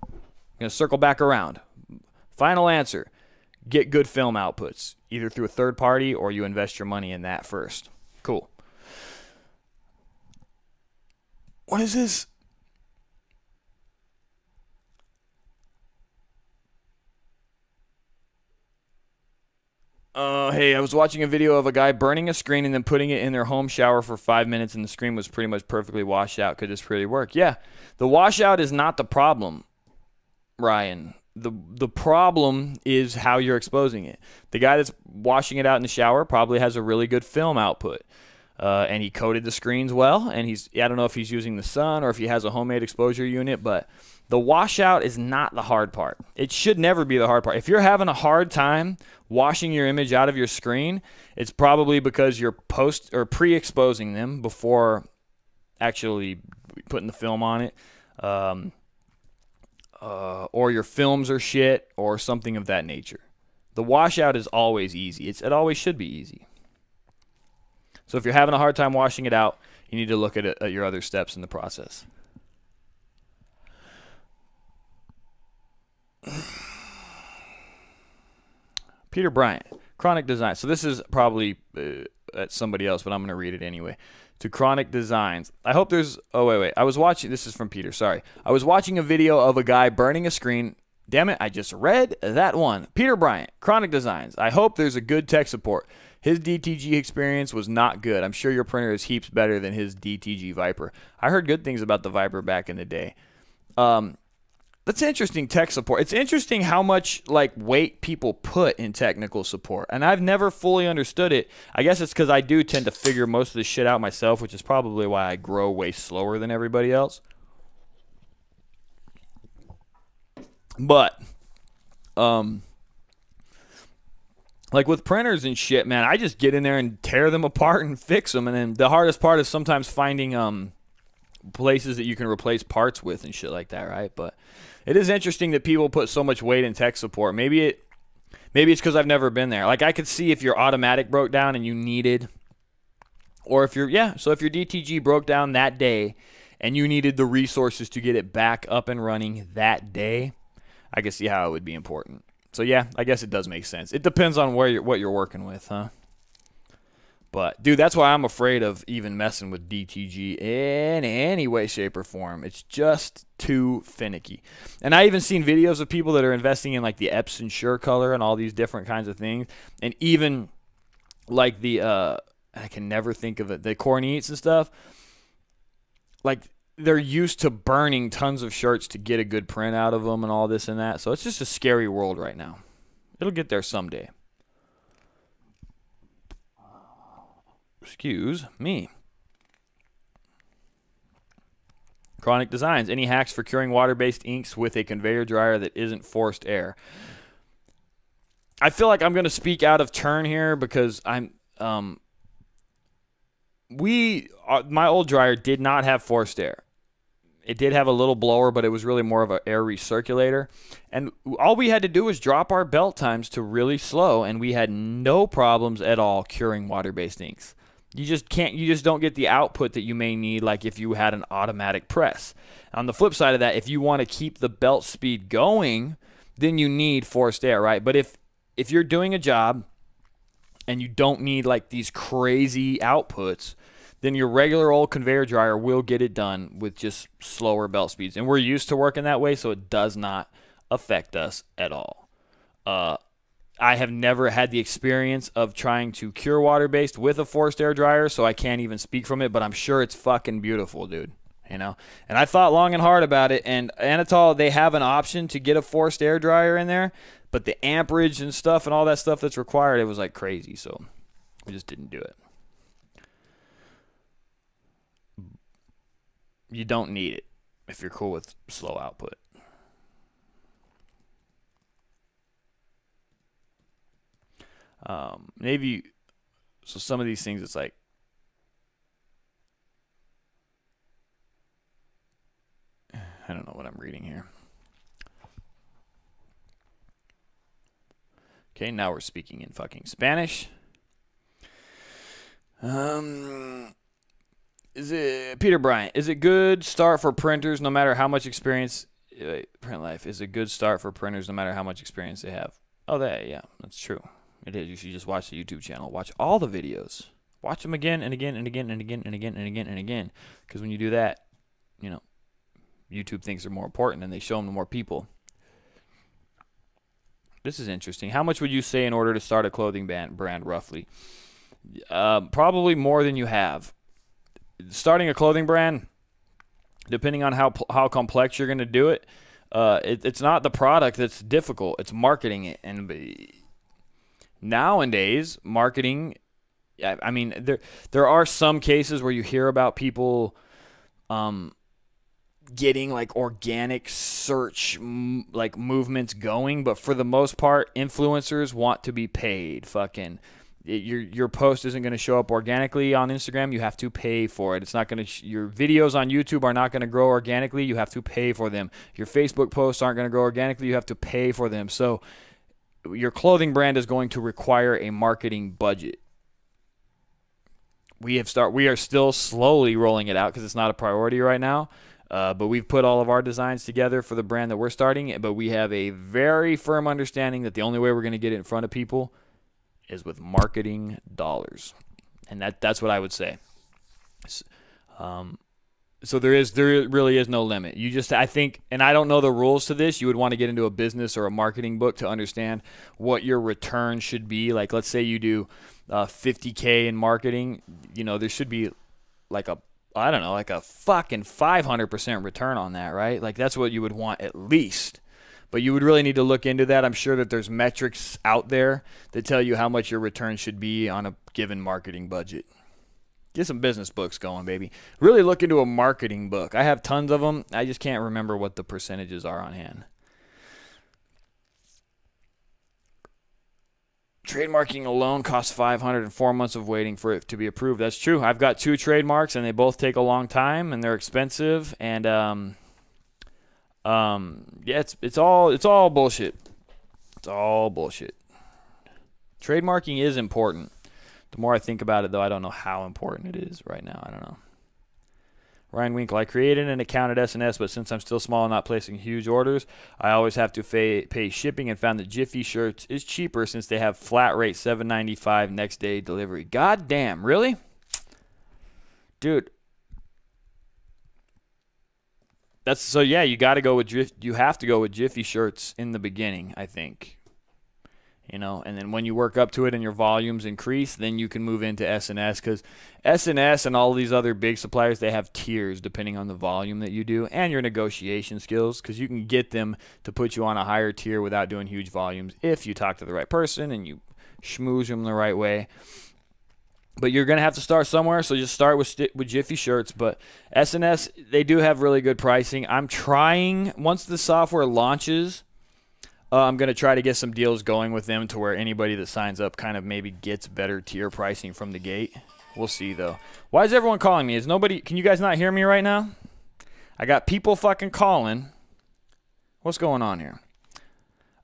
going to circle back around. Final answer. Get good film outputs, either through a third party or you invest your money in that first. Cool. What is this? Hey, I was watching a video of a guy burning a screen and then putting it in their home shower for 5 minutes, and the screen was pretty much perfectly washed out. Could this really work? Yeah. The washout is not the problem, Ryan. The problem is how you're exposing it. The guy that's washing it out in the shower probably has a really good film output. And he coated the screens well, and I don't know if he's using the sun or if he has a homemade exposure unit, but the washout is not the hard part. It should never be the hard part. If you're having a hard time washing your image out of your screen, it's probably because you're pre-exposing them before actually putting the film on it, or your films are shit or something of that nature. The washout is always easy. It always should be easy. So if you're having a hard time washing it out, you need to look at your other steps in the process. Peter Bryant, Chronic Design. So this is probably at somebody else, but I'm going to read it anyway. To Chronic Designs. I hope there's... Oh, wait. I was watching... This is from Peter, sorry. I was watching a video of a guy burning a screen. Damn it, I just read that one. Peter Bryant, Chronic Designs. I hope there's a good tech support. His DTG experience was not good. I'm sure your printer is heaps better than his DTG Viper. I heard good things about the Viper back in the day. That's interesting tech support. It's interesting how much weight people put in technical support, and I've never fully understood it. I guess it's because I do tend to figure most of this shit out myself, which is probably why I grow way slower than everybody else. But like with printers and shit, man, I just get in there and tear them apart and fix them. And then the hardest part is sometimes finding places that you can replace parts with and shit like that, right? But it is interesting that people put so much weight in tech support. Maybe it's because I've never been there. Like I could see if your automatic broke down and you needed, or if your DTG broke down that day and you needed the resources to get it back up and running that day, I could see how it would be important. So yeah, I guess it does make sense. It depends on what you're working with, huh? But dude, that's why I'm afraid of even messing with DTG in any way, shape, or form. It's just too finicky. And I even seen videos of people that are investing in like the Epson Sure Color and all these different kinds of things, and even like the I can never think of it, the cornices and stuff. Like they're used to burning tons of shirts to get a good print out of them and all this and that. So it's just a scary world right now. It'll get there someday. Excuse me. Chronic Designs. Any hacks for curing water-based inks with a conveyor dryer that isn't forced air? I feel like I'm going to speak out of turn here because my old dryer did not have forced air. It did have a little blower, but it was really more of an air recirculator. And all we had to do was drop our belt times to really slow, and we had no problems at all curing water-based inks. You just don't get the output that you may need like if you had an automatic press. On the flip side of that, if you want to keep the belt speed going, then you need forced air, right? But if you're doing a job and you don't need like these crazy outputs, then your regular old conveyor dryer will get it done with just slower belt speeds. And we're used to working that way, so it does not affect us at all. I have never had the experience of trying to cure water-based with a forced air dryer, so I can't even speak from it, but I'm sure it's fucking beautiful, dude. You know? And I thought long and hard about it, and Anatol, they have an option to get a forced air dryer in there, but the amperage and stuff and all that stuff that's required, it was like crazy, so we just didn't do it. You don't need it if you're cool with slow output. Maybe, so some of these things, it's like, I don't know what I'm reading here. Okay, now we're speaking in fucking Spanish. Is it Peter Bryant? Is it good start for printers no matter how much experience? Print Life is a good start for printers no matter how much experience they have. Oh, yeah, that's true. It is. You should just watch the YouTube channel. Watch all the videos. Watch them again and again and again and again and again and again and again. Because when you do that, you know, YouTube thinks they're more important and they show them to more people. This is interesting. How much would you say in order to start a clothing brand roughly? Probably more than you have. Starting a clothing brand, depending on how complex you're going to do it, it's not the product that's difficult. It's marketing it. And nowadays, marketing, I mean, there are some cases where you hear about people getting like organic search like movements going, but for the most part, influencers want to be paid. Fucking your post isn't going to show up organically on Instagram. You have to pay for it. It's not going to. Your videos on YouTube are not going to grow organically. You have to pay for them. Your Facebook posts aren't going to grow organically. You have to pay for them. So your clothing brand is going to require a marketing budget. We are still slowly rolling it out because it's not a priority right now. But we've put all of our designs together for the brand that we're starting. But we have a very firm understanding that the only way we're going to get it in front of people is with marketing dollars. And that's what I would say. So there really is no limit. I think, and I don't know the rules to this, you would want to get into a business or a marketing book to understand what your return should be. Like, let's say you do $50K in marketing, you know, there should be like a fucking 500% return on that, right? Like, that's what you would want at least. But you would really need to look into that. I'm sure that there's metrics out there that tell you how much your return should be on a given marketing budget. Get some business books going, baby. Really look into a marketing book. I have tons of them. I just can't remember what the percentages are on hand. Trademarking alone costs $500 and 4 months of waiting for it to be approved. That's true. I've got 2 trademarks, and they both take a long time, and they're expensive. And yeah, it's all bullshit. It's all bullshit. Trademarking is important. The more I think about it, though, I don't know how important it is right now. I don't know. Ryan Winkle, I created an account at S&S, but since I'm still small and not placing huge orders, I always have to pay shipping and found that Jiffy Shirts is cheaper since they have flat rate $7.95 next day delivery. God damn, really? Dude. So yeah, you got to go with you have to go with Jiffy Shirts in the beginning, I think. You know, and then when you work up to it and your volumes increase, then you can move into S&S, because S&S and all these other big suppliers, they have tiers depending on the volume that you do and your negotiation skills, because you can get them to put you on a higher tier without doing huge volumes if you talk to the right person and you schmooze them the right way. But you're going to have to start somewhere, so just start with Jiffy Shirts. But S&S, they do have really good pricing. I'm trying, once the software launches, I'm going to try to get some deals going with them to where anybody that signs up kind of maybe gets better tier pricing from the gate. We'll see, though. Why is everyone calling me? Can you guys not hear me right now? I got people fucking calling. What's going on here?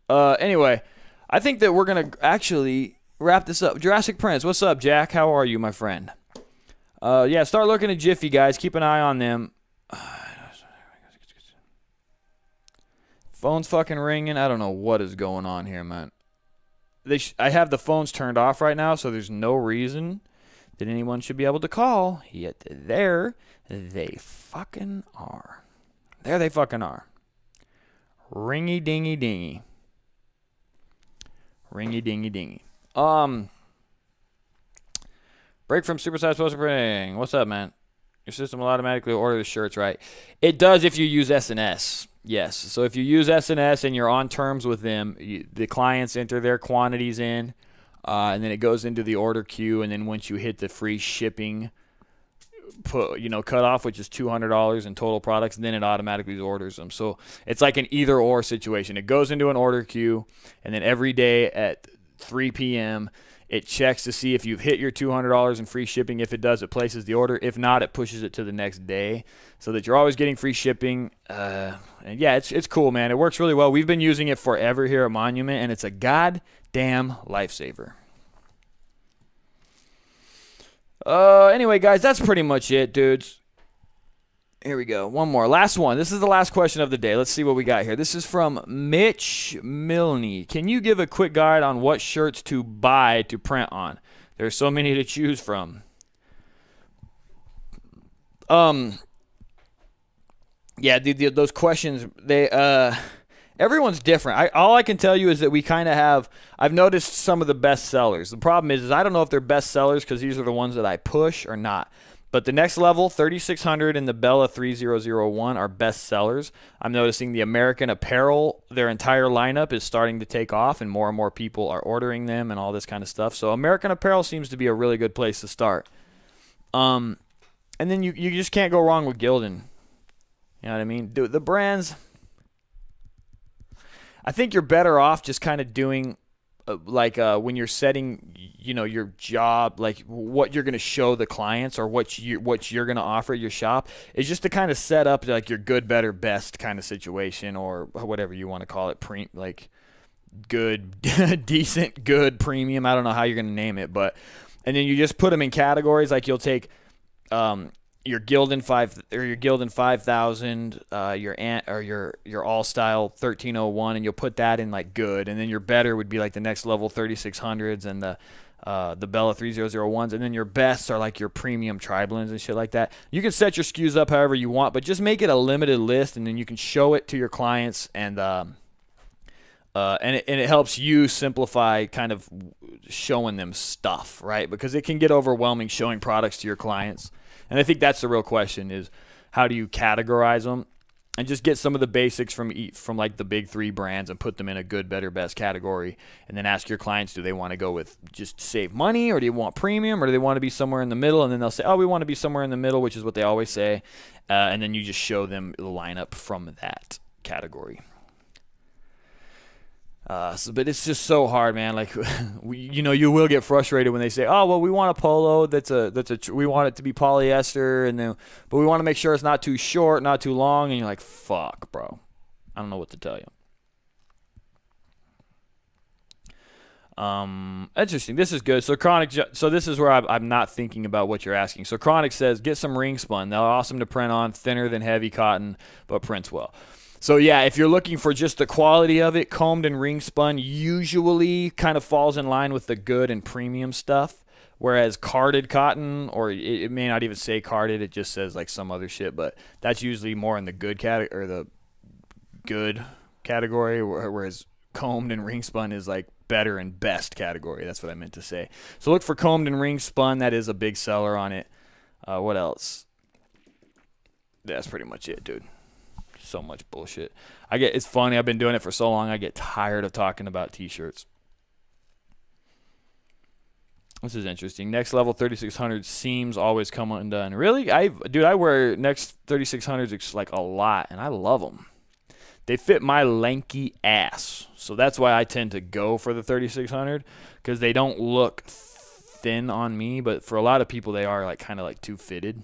Anyway, I think that we're going to actually wrap this up. Jurassic Prince, what's up, Jack? How are you, my friend? Yeah, start looking at Jiffy, guys. Keep an eye on them. Phone's fucking ringing. I don't know what is going on here, man. I have the phones turned off right now, so there's no reason that anyone should be able to call. Yet there they fucking are. There they fucking are. Ringy dingy dingy. Ringy dingy dingy. Break from supersized poster printing. What's up, man? Your system will automatically order the shirts, right? It does if you use S&S. Yes. So if you use S&S and you're on terms with them, the clients enter their quantities in, and then it goes into the order queue. And then once you hit the free shipping cutoff, which is $200 in total products, and then it automatically orders them. So it's like an either or situation. It goes into an order queue, and then every day at 3 p.m., it checks to see if you've hit your $200 in free shipping. If it does, it places the order. If not, it pushes it to the next day so that you're always getting free shipping. And yeah, it's cool, man. It works really well. We've been using it forever here at Monument, and it's a goddamn lifesaver. Anyway, guys, that's pretty much it, dudes. Here we go. One more. Last one. This is the last question of the day. Let's see what we got here. This is from Mitch Milne. Can you give a quick guide on what shirts to buy to print on? There's so many to choose from. Yeah, dude, those questions, everyone's different. All I can tell you is that we kind of have, I've noticed some of the best sellers. The problem is I don't know if they're best sellers because these are the ones that I push or not. But the next level, 3600 and the Bella 3001 are best sellers. I'm noticing the American Apparel, their entire lineup is starting to take off, and more people are ordering them and all this kind of stuff. So American Apparel seems to be a really good place to start. And then you just can't go wrong with Gildan. You know what I mean? The brands, I think you're better off just kind of doing when you're setting, your job, like what you're going to show the clients or what you're going to offer at your shop is just to kind of set up like your good, better, best kind of situation, or whatever you want to call it, like good, decent, good, premium. I don't know how you're going to name it, and then you just put them in categories. Like you'll take your Gildan 5 or your Gildan 5000, your All Style 1301, and you'll put that in like good, and then your better would be like the next level 3600s and the Bella 3001s, and then your bests are like your premium tri-blends and shit like that. You can set your SKUs up however you want, but just make it a limited list, and then you can show it to your clients, and it helps you simplify kind of showing them stuff, right? Because it can get overwhelming showing products to your clients. And I think that's the real question, is how do you categorize them and just get some of the basics from like the big 3 brands and put them in a good, better, best category, and then ask your clients, do they want to go with just save money, or do you want premium, or do they want to be somewhere in the middle? And then they'll say, oh, we want to be somewhere in the middle, which is what they always say. And then you just show them the lineup from that category. But it's just so hard, man. Like, you will get frustrated when they say, "Oh, well, we want a polo we want it to be polyester, but we want to make sure it's not too short, not too long." And you're like, "Fuck, bro, I don't know what to tell you." Interesting. This is good. So Chronic. So this is where I'm not thinking about what you're asking. So Chronic says, get some ring spun. They're awesome to print on, thinner than heavy cotton, but prints well. So yeah, if you're looking for just the quality of it, combed and ring spun usually kind of falls in line with the good and premium stuff. Whereas carded cotton, or it may not even say carded, it just says like some other shit, but that's usually more in the good category, or the good category, whereas combed and ring spun is like better and best category. That's what I meant to say. So look for combed and ring spun. That is a big seller on it. What else? That's pretty much it, dude. So much bullshit. It's funny. I've been doing it for so long. I get tired of talking about t-shirts. This is interesting. Next level 3600 seams always come undone. Really? I wear Next 3600s like a lot, and I love them. They fit my lanky ass. So that's why I tend to go for the 3600, because they don't look thin on me, but for a lot of people they are like kind of like too fitted.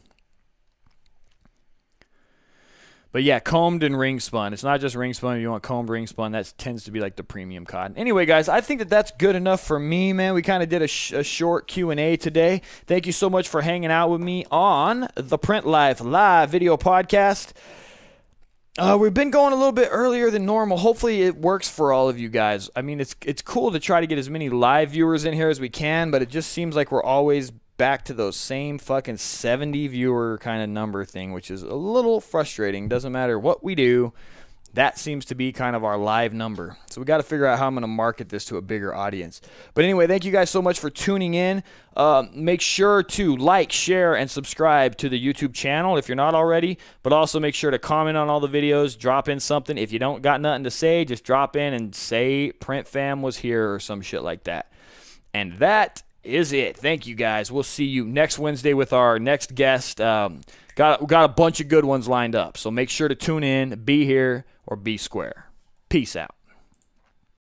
But yeah, combed and ring spun. It's not just ring spun. If you want combed ring spun, that tends to be like the premium cotton. Anyway, guys, I think that's good enough for me, man. We kind of did a short Q&A today. Thank you so much for hanging out with me on the Print Life Live video podcast. We've been going a little bit earlier than normal. Hopefully it works for all of you guys. I mean, it's cool to try to get as many live viewers in here as we can, but it just seems like we're always back to those same fucking 70 viewer kind of number thing, which is a little frustrating. Doesn't matter what we do, that seems to be kind of our live number. So we got to figure out how I'm going to market this to a bigger audience. But anyway, thank you guys so much for tuning in. Make sure to like, share, and subscribe to the YouTube channel if you're not already. But also make sure to comment on all the videos. Drop in something. If you don't got nothing to say, just drop in and say Print Fam was here or some shit like that. And that is it. Thank you guys. We'll see you next Wednesday with our next guest. Got a bunch of good ones lined up. So make sure to tune in, be here, or be square. Peace out.